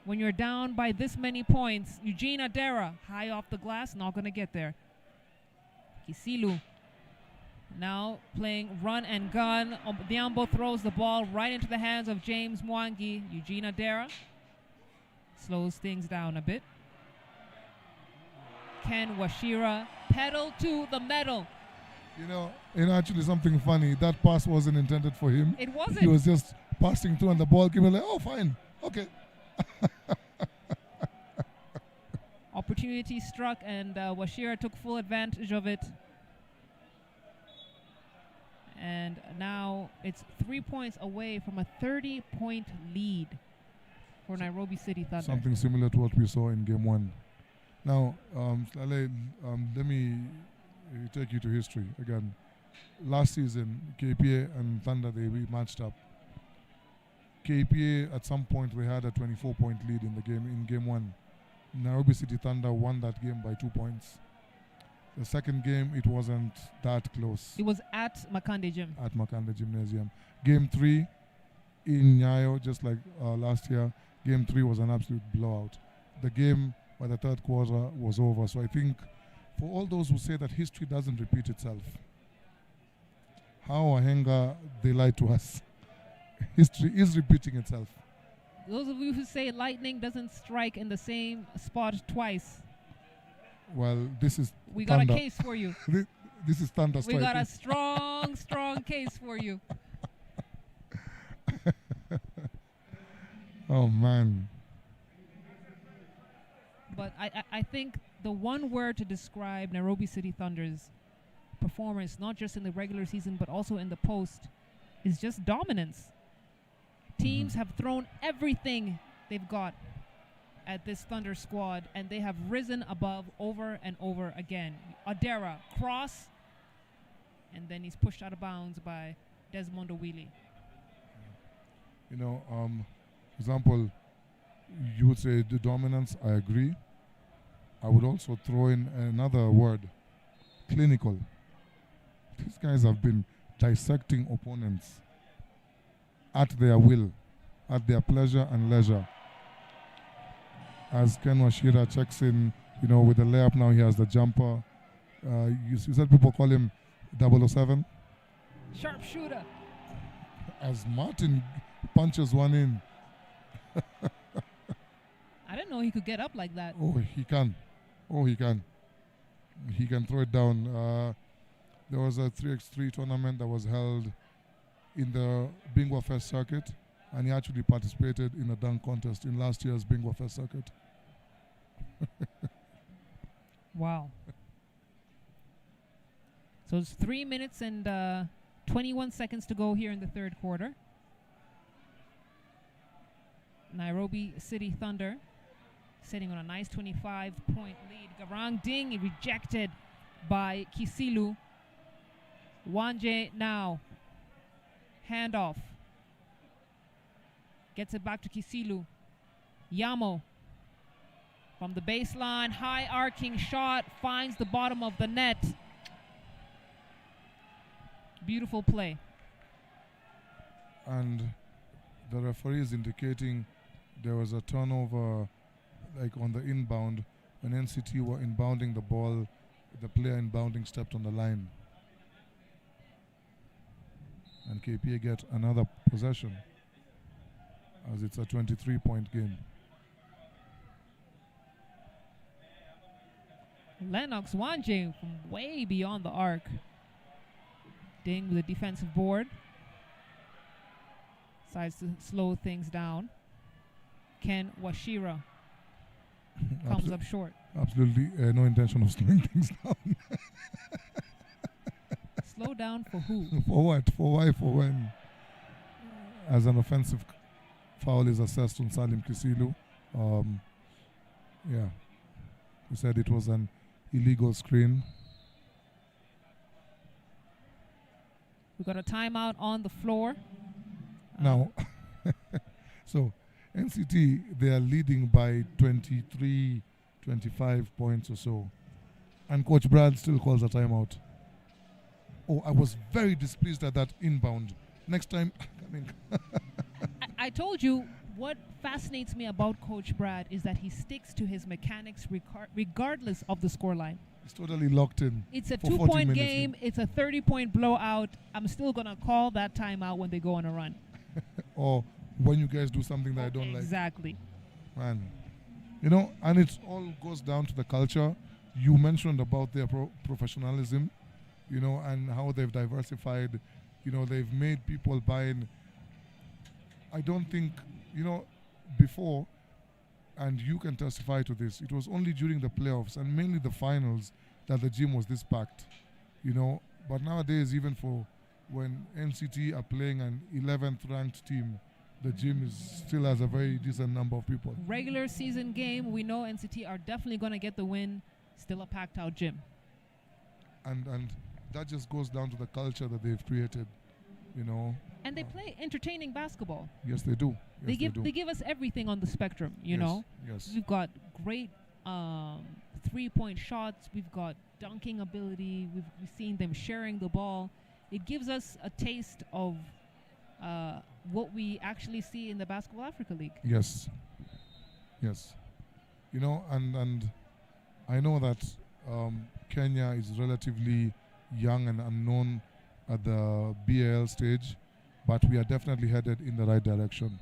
when you're down by this many points. Eugene Adera, high off the glass, not going to get there. Kisilu now playing run and gun. Odhiambo throws the ball right into the hands of James Mwangi. Eugene Adera slows things down a bit. Ken Washira, pedal to the metal. You know, actually something funny. That pass wasn't intended for him. It wasn't. He was just passing through and the ball came in like, oh, fine. Okay. Opportunity struck and Washira took full advantage of it. And now it's 3 points away from a 30-point lead for Nairobi City Thunder. Something similar to what we saw in game one. Now, Slale, let me take you to history again. Last season, KPA and Thunder, they matched up. KPA, at some point, they had a 24-point lead in the game, in game one. Nairobi City Thunder won that game by 2 points. The second game, it wasn't that close. It was at Makande Gym. At Makande Gymnasium. Game 3 in Nyayo, just like last year, game 3 was an absolute blowout. The game by the third quarter was over. So I think for all those who say that history doesn't repeat itself, how Wahenga, they lied to us. History is repeating itself. Those of you who say lightning doesn't strike in the same spot twice, Well, this is we got thunder. a case for you. This is thunder We got a striking. strong case for you. Oh man. But I think the one word to describe Nairobi City Thunder's performance, not just in the regular season but also in the post, is just dominance. Teams have thrown everything they've got at this Thunder squad, and they have risen above over and over again. Adera, cross, and then he's pushed out of bounds by Desmond Owili. You know, example, you would say the dominance, I agree. I would also throw in another word, clinical. These guys have been dissecting opponents at their will, at their pleasure and leisure. As Ken Washira checks in, you know, with the layup now, he has the jumper. You said people call him 007. Sharpshooter. As Martin punches one in. I didn't know he could get up like that. Oh, he can. He can throw it down. There was a 3x3 tournament that was held in the Bingwa Fest circuit, and he actually participated in a dunk contest in last year's Bingwa Fest circuit. Wow. So it's 3 minutes and 21 seconds to go here in the third quarter. Nairobi City Thunder sitting on a nice 25-point lead. Garang Ding rejected by Kisilu. Wanje now. Handoff. Gets it back to Kisilu. Yamo. From the baseline, high arcing shot, finds the bottom of the net. Beautiful play. And the referee is indicating there was a turnover, like on the inbound. When NCT were inbounding the ball, the player inbounding stepped on the line. And KPA get another possession, as it's a 23-point game. Lennox Wanje from way beyond the arc. Ding with a defensive board. Decides to slow things down. Ken Washira comes up short. Absolutely no intention of slowing things down. Slow down for who? For what? For why? For when? As an offensive foul is assessed on Salim Kisilu. Yeah. We said it was an illegal screen. We got a timeout on the floor. Now, so NCT, they are leading by 23, 25 points or so. And Coach Brad still calls a timeout. Oh, I was very displeased at that inbound. Next time, I mean... I told you, what fascinates me about Coach Brad is that he sticks to his mechanics regardless of the scoreline. He's totally locked in. It's a for 40 2-point minutes. game. It's a 30-point blowout. I'm still going to call that timeout when they go on a run. Or when you guys do something that I don't like. Exactly. Man. You know, and it all goes down to the culture. You mentioned about their professionalism, you know, and how they've diversified. You know, they've made people buy in. I don't think, you know, before, and you can testify to this, it was only during the playoffs and mainly the finals that the gym was this packed, you know. But nowadays, even for when NCT are playing an 11th ranked team, the gym still has a very decent number of people. Regular season game, we know NCT are definitely going to get the win. Still a packed out gym. And that just goes down to the culture that they've created, you know. And they play entertaining basketball. Yes, they do. They give us everything on the spectrum, you know. Yes. We've got great 3-point shots. We've got dunking ability. We've seen them sharing the ball. It gives us a taste of what we actually see in the Basketball Africa League. Yes. Yes. You know, and I know that Kenya is relatively young and unknown at the BAL stage, but we are definitely headed in the right direction.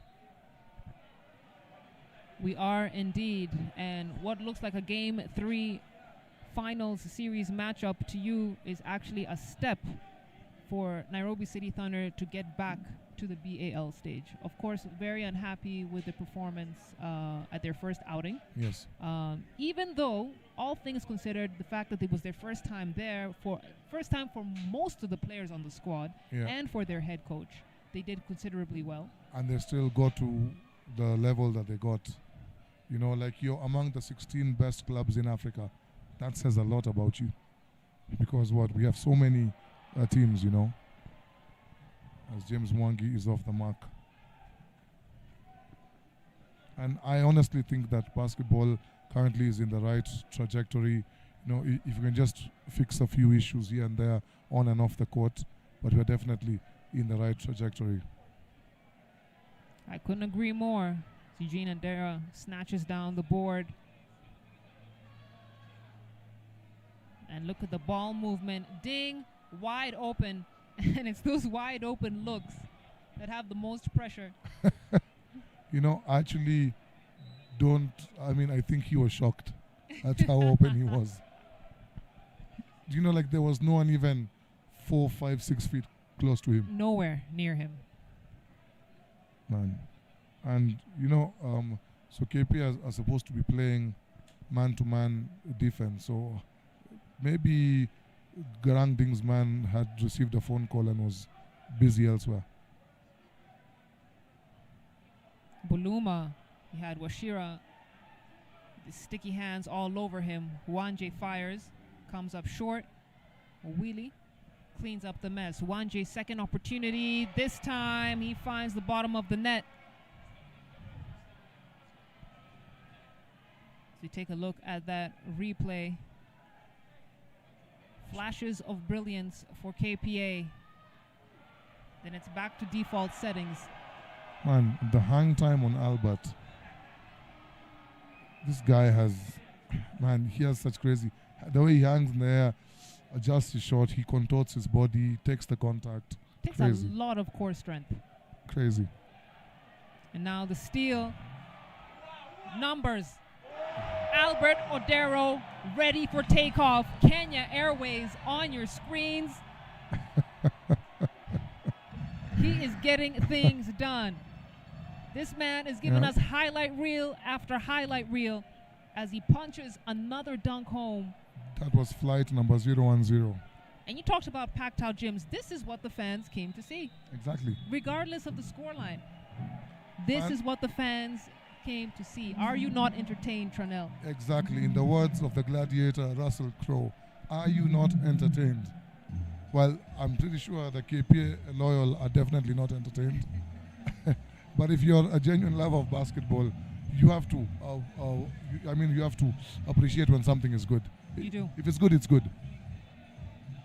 We are indeed. And what looks like a Game 3 finals series matchup to you is actually a step for Nairobi City Thunder to get back to the BAL stage. Of course, very unhappy with the performance at their first outing. Yes. Even though, all things considered, the fact that it was their first time there, first time for most of the players on the squad, Yeah. and for their head coach, they did considerably well. And they still got to the level that they got. You know, like you're among the 16 best clubs in Africa. That says a lot about you. Because we have so many teams, you know. As James Mwangi is off the mark. And I honestly think that basketball currently is in the right trajectory. You know, if you can just fix a few issues here and there on and off the court, but we're definitely in the right trajectory. I couldn't agree more. Eugene Andera snatches down the board. And look at the ball movement. Ding, wide open. And it's those wide open looks that have the most pressure. You know, I actually I think he was shocked at how open he was. You know, like there was no one even 4, 5, 6 feet close to him. Nowhere near him. Man. And, you know, so KPA are supposed to be playing man-to-man defense. So maybe Garang Ding's man had received a phone call and was busy elsewhere. Buluma, he had Washira, the sticky hands all over him. Wanje fires, comes up short. Wheelie cleans up the mess. Wanje's second opportunity. This time he finds the bottom of the net. So you take a look at that replay. Flashes of brilliance for KPA. Then it's back to default settings. Man, the hang time on Albert. This guy he has such crazy. The way he hangs in the air, adjusts his shot, he contorts his body, takes the contact. Takes Crazy. a lot of core strength. Crazy. And now the steal. Numbers. Albert Odero ready for takeoff. Kenya Airways on your screens. He is getting things done. This man is giving us highlight reel after highlight reel as he punches another dunk home. That was flight number 010. And you talked about packed out gyms. This is what the fans came to see. Exactly. Regardless of the scoreline. This is what the fans came to see. Are you not entertained, Tranel? Exactly. In the words of the gladiator Russell Crowe, are you not entertained? Well, I'm pretty sure the KPA loyal are definitely not entertained. But if you're a genuine lover of basketball, you have to. You have to appreciate when something is good. You do. If it's good, it's good.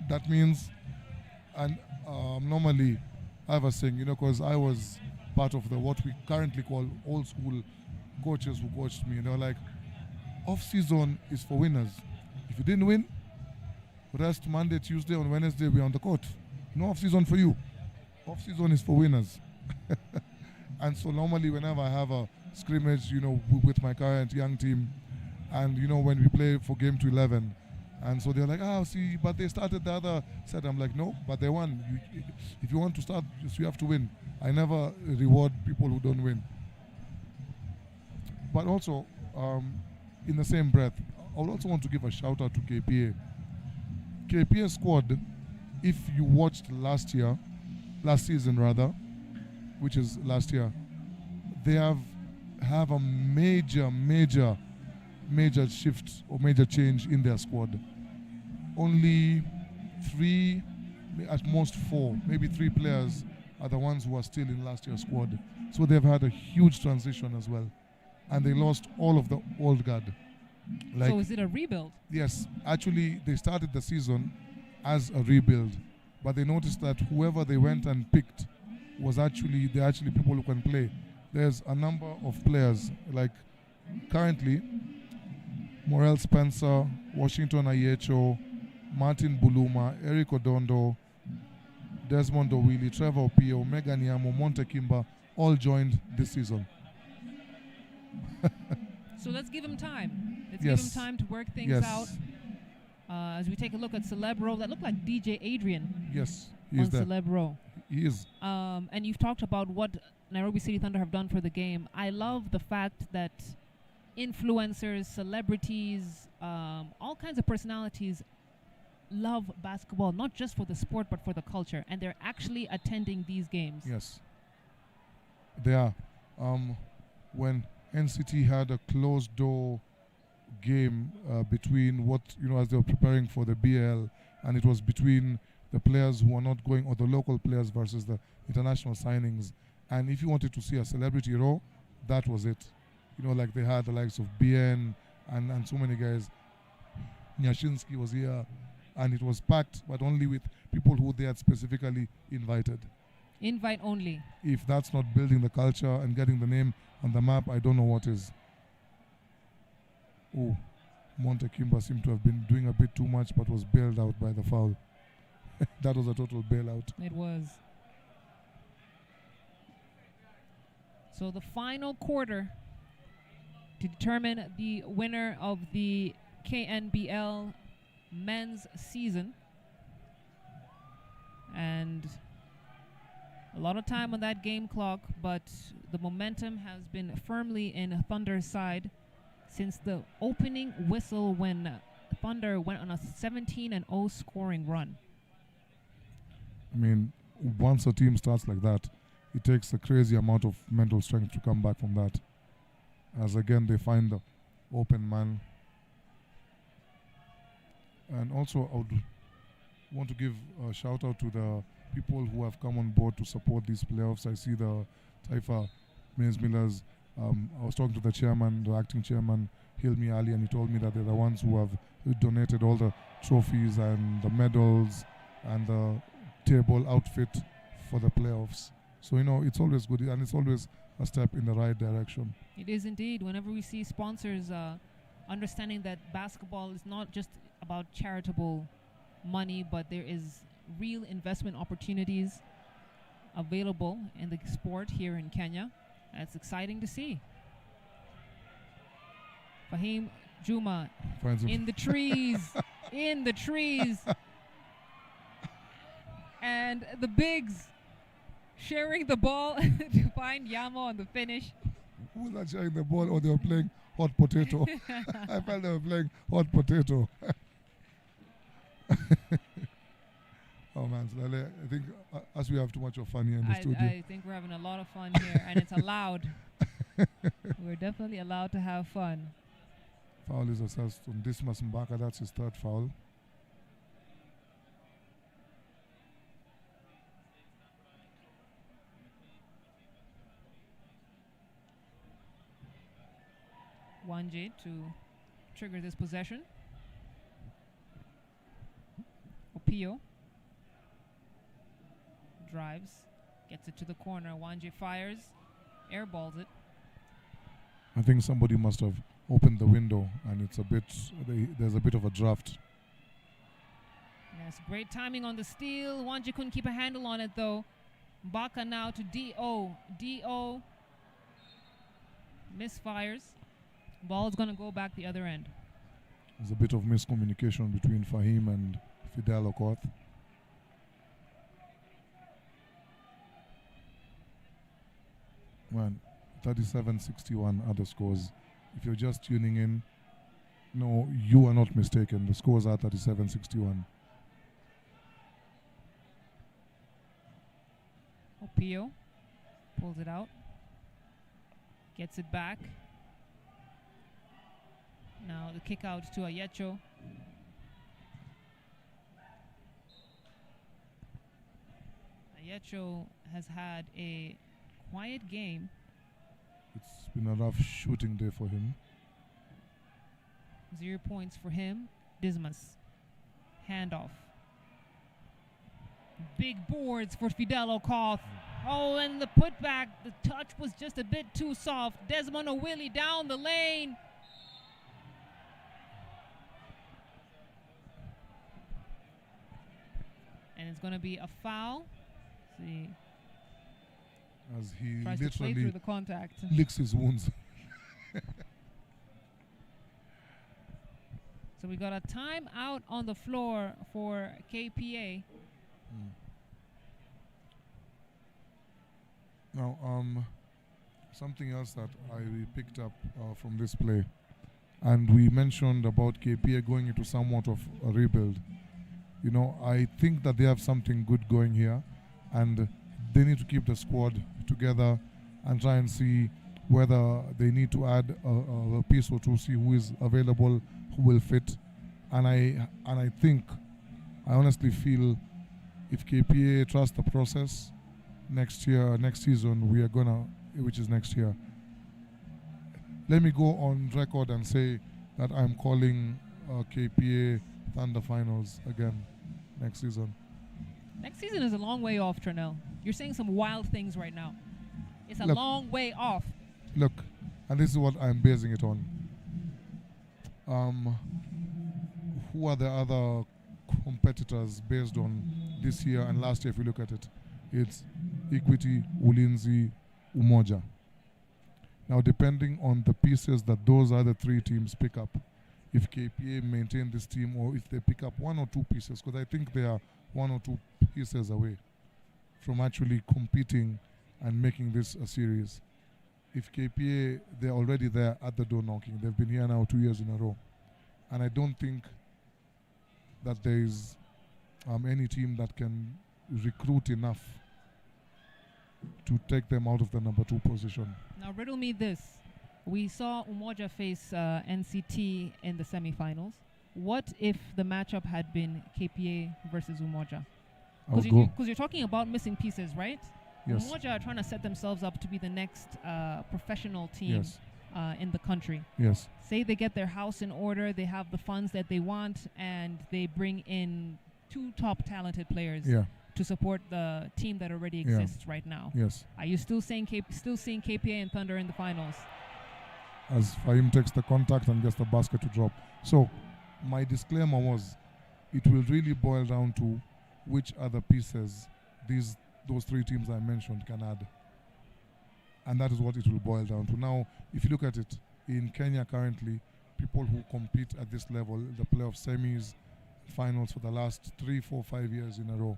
That means, and normally I have a saying, you know, because I was part of what we currently call old school coaches who coached me. They were like, off-season is for winners. If you didn't win, rest Monday, Tuesday, on Wednesday, we're on the court. No off-season for you. Off-season is for winners. And so normally whenever I have a scrimmage, you know, with my current young team, and, you know, when we play for game to 11, and so they're like, see, but they started the other set. I'm like, no, but they won. If you want to start, you have to win. I never reward people who don't win. But also, in the same breath, I would also want to give a shout out to KPA. KPA squad, if you watched last season rather, which is last year, they have a major shift or major change in their squad. Only 3, at most 4, maybe 3 players are the ones who are still in last year's squad. So they've had a huge transition as well. And they lost all of the old guard. So is it a rebuild? Yes. Actually, they started the season as a rebuild. But they noticed that whoever they went and picked they're actually people who can play. There's a number of players, like currently, Morel Spencer, Washington Ayecho, Martin Buluma, Eric Odondo, Desmond Owili, Trevor Opio, Omega Niamo, Monte Kimba all joined this season. So let's give him time. Let's Yes. give him time to work things Yes. out. As we take a look at Celeb Row, that looked like DJ Adrian Yes, on he's there. Celeb Row. He is. And you've talked about what Nairobi City Thunder have done for the game. I love the fact that influencers, celebrities, all kinds of personalities love basketball, not just for the sport, but for the culture. And they're actually attending these games. Yes. They are. When NCT had a closed door game between as they were preparing for the BL, and it was between the players who are not going, or the local players versus the international signings. And if you wanted to see a celebrity row, that was it. Like they had the likes of BN and so many guys. Nyashinsky was here, and it was packed, but only with people who they had specifically invited. Invite only. If that's not building the culture and getting the name on the map, I don't know what is. Oh, Monte Kimba seemed to have been doing a bit too much, but was bailed out by the foul. That was a total bailout. It was. So the final quarter to determine the winner of the KNBL men's season. And a lot of time on that game clock, but the momentum has been firmly in Thunder's side since the opening whistle when Thunder went on a 17-0 scoring run. I mean, once a team starts like that, it takes a crazy amount of mental strength to come back from that. As again, they find the open man. And also, I would want to give a shout out to the people who have come on board to support these playoffs. I see the Taifa Maize Millers. I was talking to the chairman, the acting chairman, Hilmi Ali, and he told me that they're the ones who have donated all the trophies and the medals and the table outfit for the playoffs. So, it's always good, and it's always a step in the right direction. It is indeed. Whenever we see sponsors understanding that basketball is not just about charitable money, but there is real investment opportunities available in the sport here in Kenya. That's exciting to see. Fahim Juma in the trees, in the trees. And the bigs sharing the ball to find Yamo on the finish. Who was that sharing the ball, or they were playing hot potato? I felt they were playing hot potato. Oh man, Salale, I think as we have too much of fun here in the studio. I think we're having a lot of fun here, and it's allowed. We're definitely allowed to have fun. Foul is assessed on Dismas Mbaka. That's his third foul. Wanje to trigger this possession. Opio drives, gets it to the corner. Wanje fires, airballs it. I think somebody must have opened the window, and it's a bit. There's a bit of a draft. Yes, great timing on the steal. Wanje couldn't keep a handle on it though. Mbaka now to D.O. D.O. misfires. Ball's gonna go back the other end. There's a bit of miscommunication between Fahim and Fidel Okoth. Man, 37-61 are the scores. If you're just tuning in, no, you are not mistaken. The scores are 37-61. Opio pulls it out, gets it back. Now the kick out to Ayecho. Ayecho has had a quiet game. It's been a rough shooting day for him. 0 points for him. Dismas. Handoff. Big boards for Fidel Okoth. Oh, and the putback. The touch was just a bit too soft. Desmond Owili down the lane. And it's going to be a foul see. as he Tries to play through literally the contact. licks his wounds. So we got a timeout on the floor for KPA. Now, something else that I picked up from this play, and we mentioned about KPA going into somewhat of a rebuild. You know, I think that they have something good going here, and they need to keep the squad together and try and see whether they need to add a piece or two, see who is available, who will fit. And I think, I honestly feel, if KPA trusts the process, next season, we are gonna, which is next year. Let me go on record and say that I'm calling KPA Thunder Finals again next season. Next season is a long way off, Trinell. You're saying some wild things right now. It's a Look. long way off. Look, and this is what I'm basing it on. Who are the other competitors based on this year and last year? If you look at it, it's Equity, Ulinzi, Umoja. Now, depending on the pieces that those other three teams pick up, if KPA maintain this team or if they pick up one or two pieces, because I think they are one or two pieces away from actually competing and making this a series. If KPA, they're already there at the door knocking. They've been here now 2 years in a row. And I don't think that there is any team that can recruit enough to take them out of the number 2 position. Now, riddle me this. We saw Umoja face NCT in the semifinals. What if the matchup had been KPA versus Umoja? I'll go. Because you're talking about missing pieces, right? Yes. Umoja are trying to set themselves up to be the next professional team Yes. in the country. Yes. Say they get their house in order, they have the funds that they want, and they bring in 2 top talented players Yeah. to support the team that already Yeah. exists right now. Yes. Are you still seeing KPA and Thunder in the finals? As Fahim takes the contact and gets the basket to drop. So, my disclaimer was, it will really boil down to which other pieces those 3 teams I mentioned can add. And that is what it will boil down to. Now, if you look at it, in Kenya currently, people who compete at this level, the playoff semis, finals for the last 3, 4, 5 years in a row,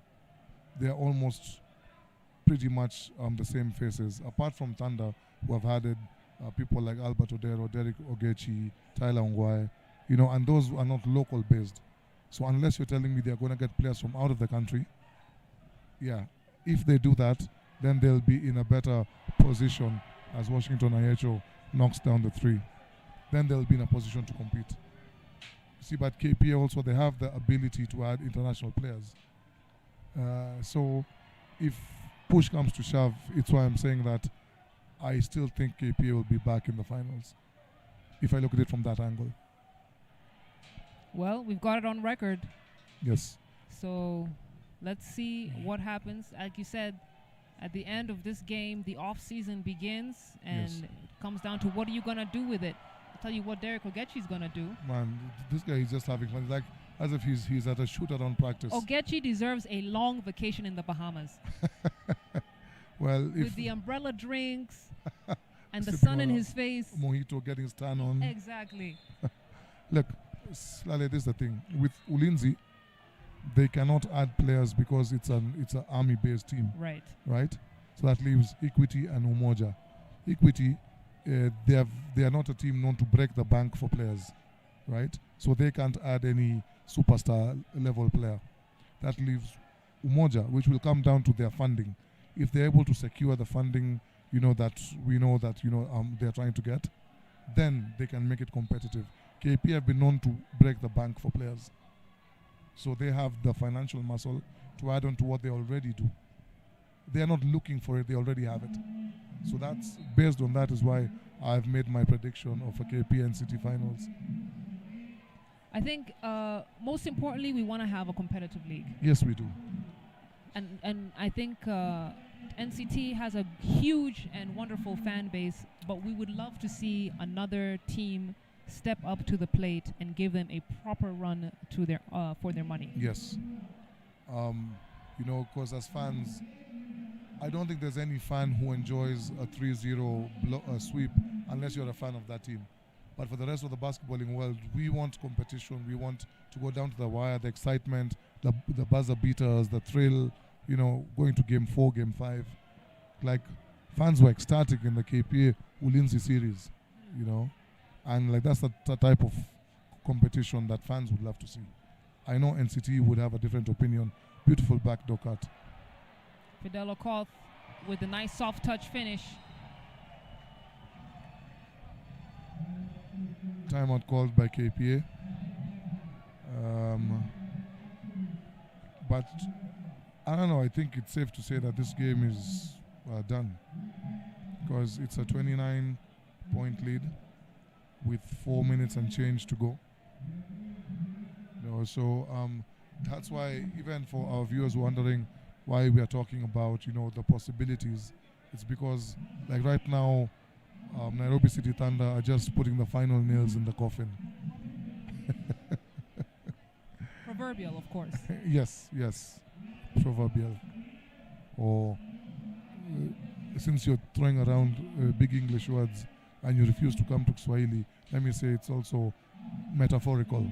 they're almost pretty much the same faces. Apart from Thunder, who have added people like Albert Odero, Derek Ogechi, Tyler Ongwae, and those are not local based. So unless you're telling me they're going to get players from out of the country, yeah, if they do that, then they'll be in a better position as Washington IHO knocks down the 3. Then they'll be in a position to compete. See, but KPA also, they have the ability to add international players. So if push comes to shove, it's why I'm saying that I still think KPA will be back in the finals, if I look at it from that angle. Well, we've got it on record. Yes. So let's see what happens. Like you said, at the end of this game, the off season begins, and Yes. it comes down to what are you gonna do with it. I'll tell you what Derek Ogechi's gonna do. Man, this guy is just having fun. It's like as if he's at a shoot-around practice. Ogechi deserves a long vacation in the Bahamas Well, if with the umbrella drinks and the sipping sun in on a his face. mojito, getting his tan on. Exactly. Look, Slale, this is the thing. With Ulinzi, they cannot add players because it's an army-based team, Right. right? So that leaves Equity and Umoja. Equity, they are not a team known to break the bank for players, right? So they can't add any superstar level player. That leaves Umoja, which will come down to their funding. If they're able to secure the funding, that they're trying to get, then they can make it competitive. KP have been known to break the bank for players. So they have the financial muscle to add on to what they already do. They are not looking for it, they already have it. So that's based on that is why I've made my prediction of a KP NCT finals. I think most importantly, we want to have a competitive league. Yes, we do. And I think NCT has a huge and wonderful fan base, but we would love to see another team step up to the plate and give them a proper run to their for their money. Yes. because as fans, I don't think there's any fan who enjoys a 3-0 sweep unless you're a fan of that team. But for the rest of the basketballing world, we want competition. We want to go down to the wire, the excitement, the buzzer beaters, the thrill, going to game 4, game 5. Like, fans were ecstatic in the KPA Ulinzi series, and like that's the type of competition that fans would love to see. I know NCT would have a different opinion. Beautiful backdoor cut. Fidel Okoth with a nice soft touch finish. Timeout called by KPA. But I don't know, I think it's safe to say that this game is done, because it's a 29-point lead with 4 minutes and change to go. So that's why, even for our viewers wondering why we are talking about the possibilities, it's because like right now Nairobi City Thunder are just putting the final nails in the coffin. Proverbial, of course. Yes, proverbial. Or since you're throwing around big English words and you refuse to come to Swahili, let me say it's also metaphorical.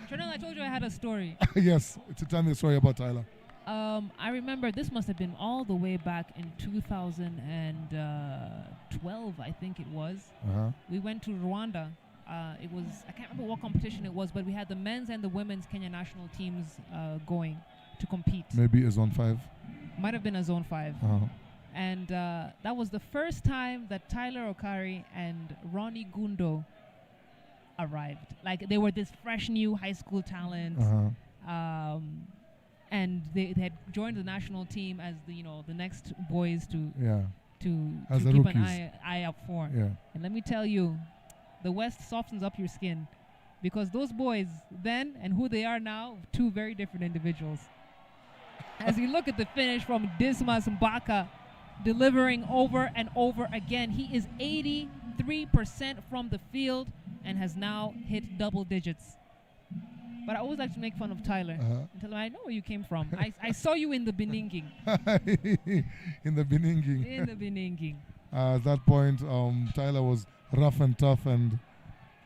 Trinell, I told you I had a story. Yes, tell me a story about Tyler. I remember this must have been all the way back in 2012, I think it was. We went to Rwanda. It was, I can't remember what competition it was, but we had the men's and the women's Kenya national teams going to compete. Maybe a Zone 5. Might have been a Zone 5. And that was the first time that Tyler Okari and Ronnie Gundo arrived. Like, they were this fresh new high school talent. And they had joined the national team as the next boys to keep an eye up for. And let me tell you, the West softens up your skin, because those boys then and who they are now, two very different individuals. As you look at the finish from Dismas Mbaka, delivering over and over again, he is 83% from the field and has now hit double digits. But I always like to make fun of Tyler and tell him, I know where you came from. I saw you in the Beninging. In the Beninging. In the Beninging. At that point, Tyler was rough and tough, and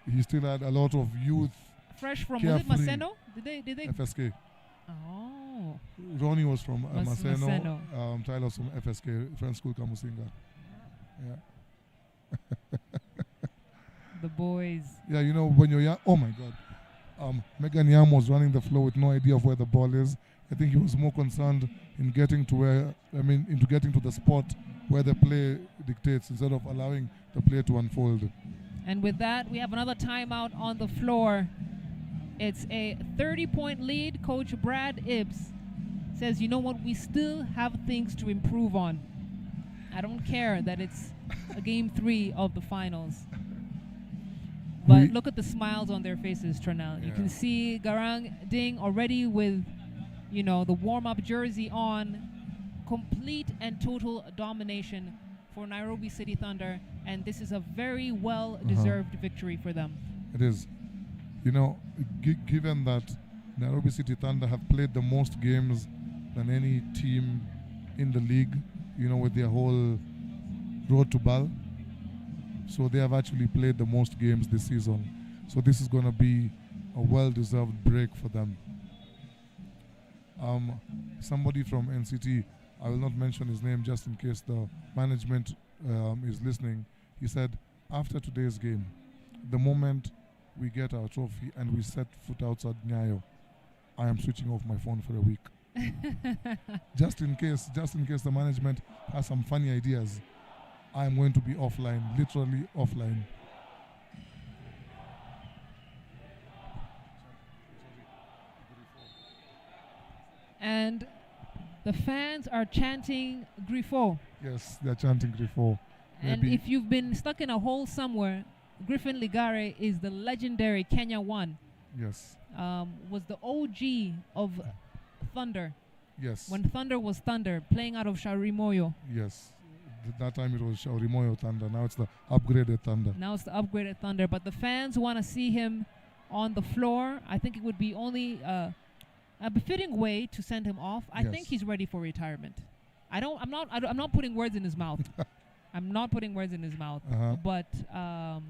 he still had a lot of youth. Fresh from, was it Maseno? Did they? FSK. Oh. Ronnie was from Maseno. Maseno. Tyler was from FSK, Friends School Kamusinga. Yeah. The boys. Yeah, when you're young, oh my God. Megan Yam was running the floor with no idea of where the ball is. I think he was more concerned in getting to the spot where the play dictates, instead of allowing the play to unfold. And with that, we have another timeout on the floor. It's a 30-point lead. Coach Brad Ibbs says, you know what, we still have things to improve on. I don't care that it's a game 3 of the finals. But look at the smiles on their faces, Trinell. You can see Garang Ding already with, the warm-up jersey on. Complete and total domination for Nairobi City Thunder. And this is a very well-deserved victory for them. It is. Given that Nairobi City Thunder have played the most games than any team in the league, with their whole road to BAL. So they have actually played the most games this season. So this is going to be a well-deserved break for them. Somebody from NCT, I will not mention his name just in case the management is listening. He said, after today's game, the moment we get our trophy and we set foot outside Nyayo, I am switching off my phone for a week. just in case the management has some funny ideas, I'm going to be offline, literally offline. And the fans are chanting Griffo. Yes, they're chanting Griffo. And if you've been stuck in a hole somewhere, Griffin Ligare is the legendary Kenya 1. Yes. Was the OG of Thunder. Yes. When Thunder was Thunder, playing out of Shaurimoyo. Yes. That time it was Shaurimoyo Thunder. Now it's the upgraded Thunder. Now it's the upgraded Thunder. But the fans want to see him on the floor. I think it would be only a befitting way to send him off. I think Yes. he's ready for retirement. I'm not putting words in his mouth. I'm not putting words in his mouth. But I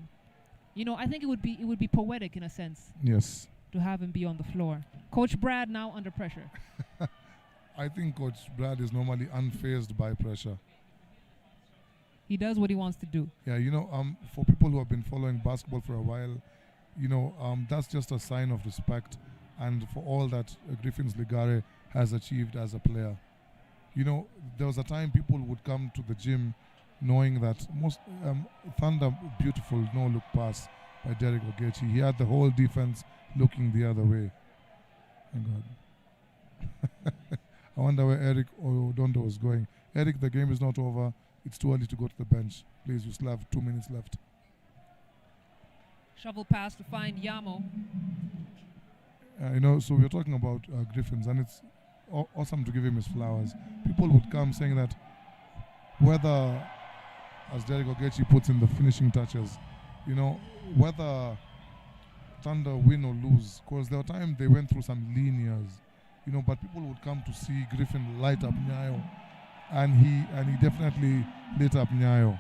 think it would be poetic in a sense Yes. to have him be on the floor. Coach Brad now under pressure. I think Coach Brad is normally unfazed by pressure. He does what he wants to do. Yeah, for people who have been following basketball for a while, that's just a sign of respect and for all that Griffins Ligare has achieved as a player. There was a time people would come to the gym knowing that most Thunder beautiful no-look pass by Derek Ogechi. He had the whole defense looking the other way. Thank God. I wonder where Eric Odondo was going. Eric, the game is not over. It's too early to go to the bench. Please, you still have 2 minutes left. Shovel pass to find Yamo. So we're talking about Griffins, and it's awesome to give him his flowers. People would come saying that whether, as Derek Ogechi puts in the finishing touches, whether Thunder win or lose, because there were times they went through some lean years, but people would come to see Griffin light up Nyayo, and he definitely lit up Nyayo.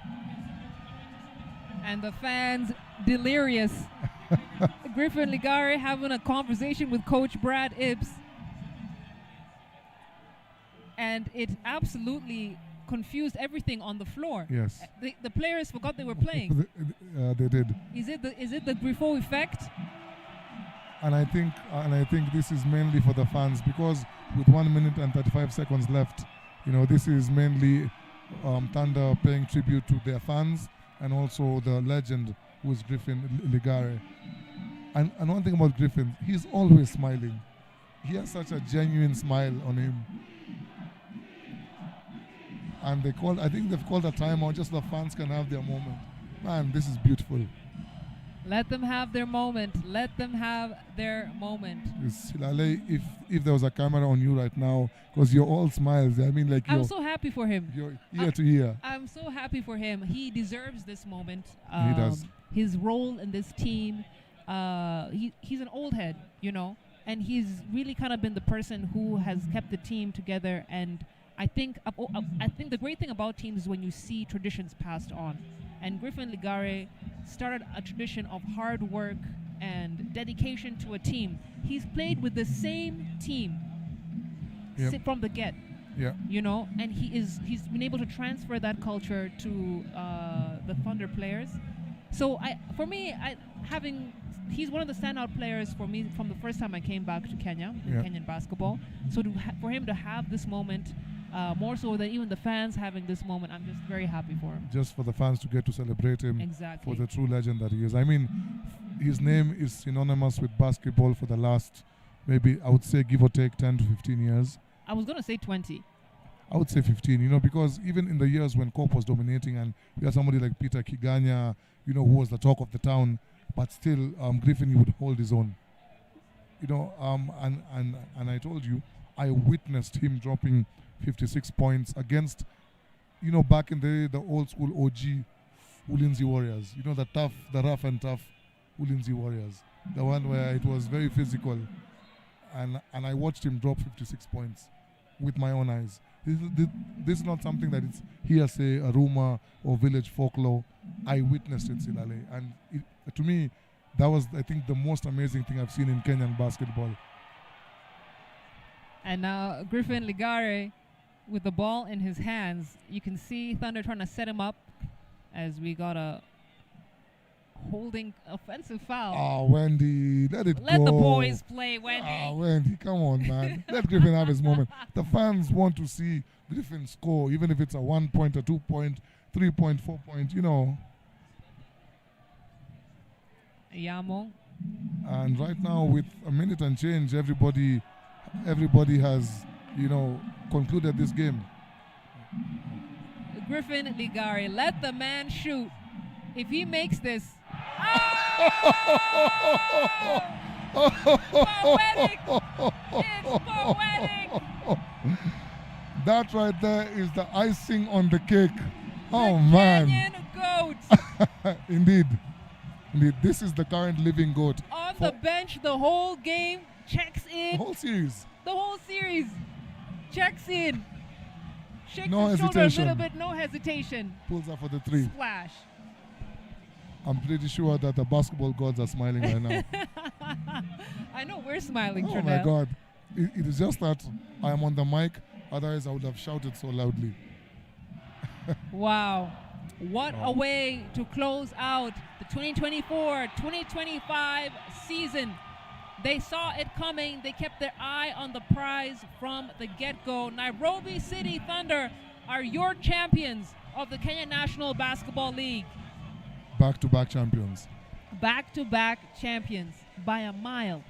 And the fans delirious. Griffin Ligare having a conversation with Coach Brad Ibbs. And it absolutely confused everything on the floor. Yes. The players forgot they were playing. They did. Is it the Griffo effect? And I think this is mainly for the fans, because with 1 minute and 35 seconds left, this is mainly Thunder paying tribute to their fans and also the legend who is Griffin Ligare. And one thing about Griffin, he's always smiling. He has such a genuine smile on him. And I think they've called a timeout just so the fans can have their moment. Man, this is beautiful. Let them have their moment. Let them have their moment. Silale, if there was a camera on you right now, because you're all smiles. I mean, I'm so happy for him. You're ear to ear. I'm so happy for him. He deserves this moment. He does. His role in this team. He's an old head, and he's really kind of been the person who has kept the team together. And I think the great thing about teams is when you see traditions passed on. And Griffin Ligare started a tradition of hard work and dedication to a team. He's played with the same team from the get. Yeah. And he's been able to transfer that culture to the Thunder players. So he's one of the standout players for me from the first time I came back to Kenya, Kenyan basketball. So for him to have this moment, more so than even the fans having this moment, I'm just very happy for him. Just for the fans to get to celebrate him. Exactly. For the true legend that he is. I mean, his name is synonymous with basketball for the last, maybe I would say give or take 10 to 15 years. I was going to say 20. I would say 15, because even in the years when Corp was dominating and we had somebody like Peter Kiganya, who was the talk of the town, but still Griffin, he would hold his own. And I told you, I witnessed him dropping 56 points against, back in the old school OG Ulinzi Warriors. The rough and tough Ulinzi Warriors. The one where it was very physical. And I watched him drop 56 points with my own eyes. This is not something that it's hearsay, a rumor, or village folklore. I witnessed it, Silale. And to me, that was, I think, the most amazing thing I've seen in Kenyan basketball. And now Griffin Ligare with the ball in his hands. You can see Thunder trying to set him up as we got a holding offensive foul. Oh, Wendy, let go. Let the boys play, Wendy. Oh, Wendy, come on, man. Let Griffin have his moment. The fans want to see Griffin score, even if it's a 1 point, a 2 point, 3 point, 4 point, Yamo. And right now, with a minute and change, everybody has, concluded this game. Griffin Ligare, let the man shoot. If he makes this, poetic! It's poetic! That right there is the icing on the cake. Oh, man. Kenyan goat. Indeed. This is the current living goat. On the bench the whole game, checks in. The whole series. the whole series. Checks in. Shakes No his shoulder a little hesitation. bit, no hesitation. Pulls up for the 3. Splash. I'm pretty sure that the basketball gods are smiling right now. I know we're smiling, Oh Trinell. my God. It is just that I am on the mic. Otherwise, I would have shouted so loudly. Wow. What Wow. a way to close out the 2024-2025 season. They saw it coming. They kept their eye on the prize from the get-go. Nairobi City Thunder are your champions of the Kenya National Basketball League. Back-to-back champions. Back-to-back champions by a mile.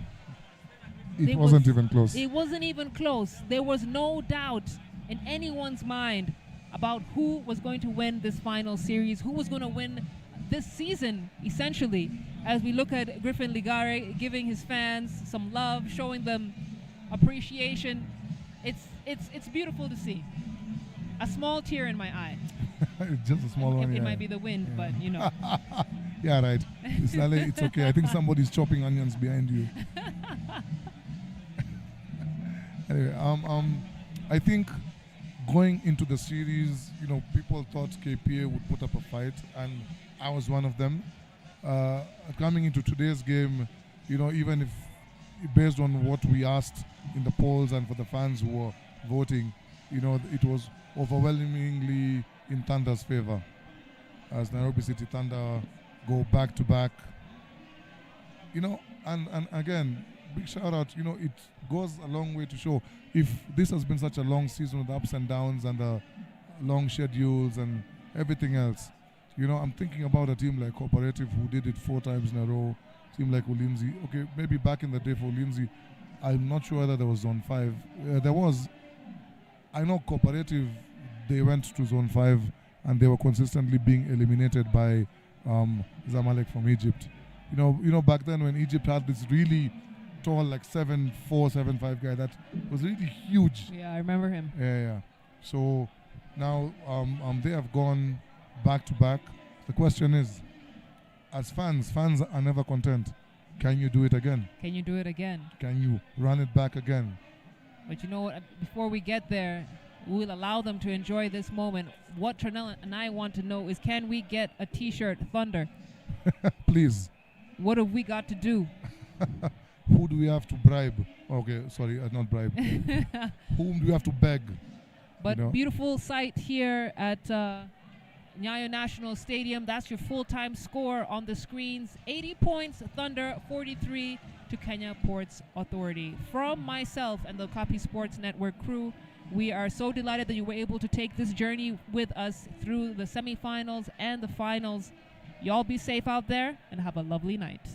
It It wasn't was- even close. It wasn't even close. There was no doubt in anyone's mind about who was going to win this final series, who was going to win this season, essentially, as we look at Griffin Ligare giving his fans some love, showing them appreciation. It's beautiful to see. A small tear in my eye. It's just a small one. It Yeah. might be the wind, but you know. Yeah, right. It's okay. I think somebody's chopping onions behind you. Anyway, I think going into the series, people thought KPA would put up a fight, and I was one of them. Coming into today's game, even if based on what we asked in the polls and for the fans who were voting, it was overwhelmingly in Thunder's favor, as Nairobi City Thunder go back to back. And again, big shout out. It goes a long way to show if this has been such a long season with ups and downs and the long schedules and everything else. I'm thinking about a team like Cooperative who did it 4 times in a row. Team like Ulinzi. Okay, maybe back in the day for Ulinzi, I'm not sure whether there was Zone 5. There was. I know Cooperative, they went to Zone 5 and they were consistently being eliminated by Zamalek from Egypt. Back then when Egypt had this really tall, like 7'4", 7'5" guy that was really huge. Yeah, I remember him. Yeah. So now they have gone back to back. The question is, as fans are never content. Can you do it again? Can you do it again? Can you run it back again? But you know what? Before we get there, we'll allow them to enjoy this moment. What Trinell and I want to know is, can we get a T-shirt Thunder? Please. What have we got to do? Who do we have to bribe? Okay, sorry, not bribe. Whom do we have to beg? But beautiful sight here at Nyayo National Stadium. That's your full-time score on the screens. 80 points, Thunder 43 to Kenya Ports Authority. From myself and the Okapi Sports Network crew, we are so delighted that you were able to take this journey with us through the semifinals and the finals. Y'all be safe out there and have a lovely night.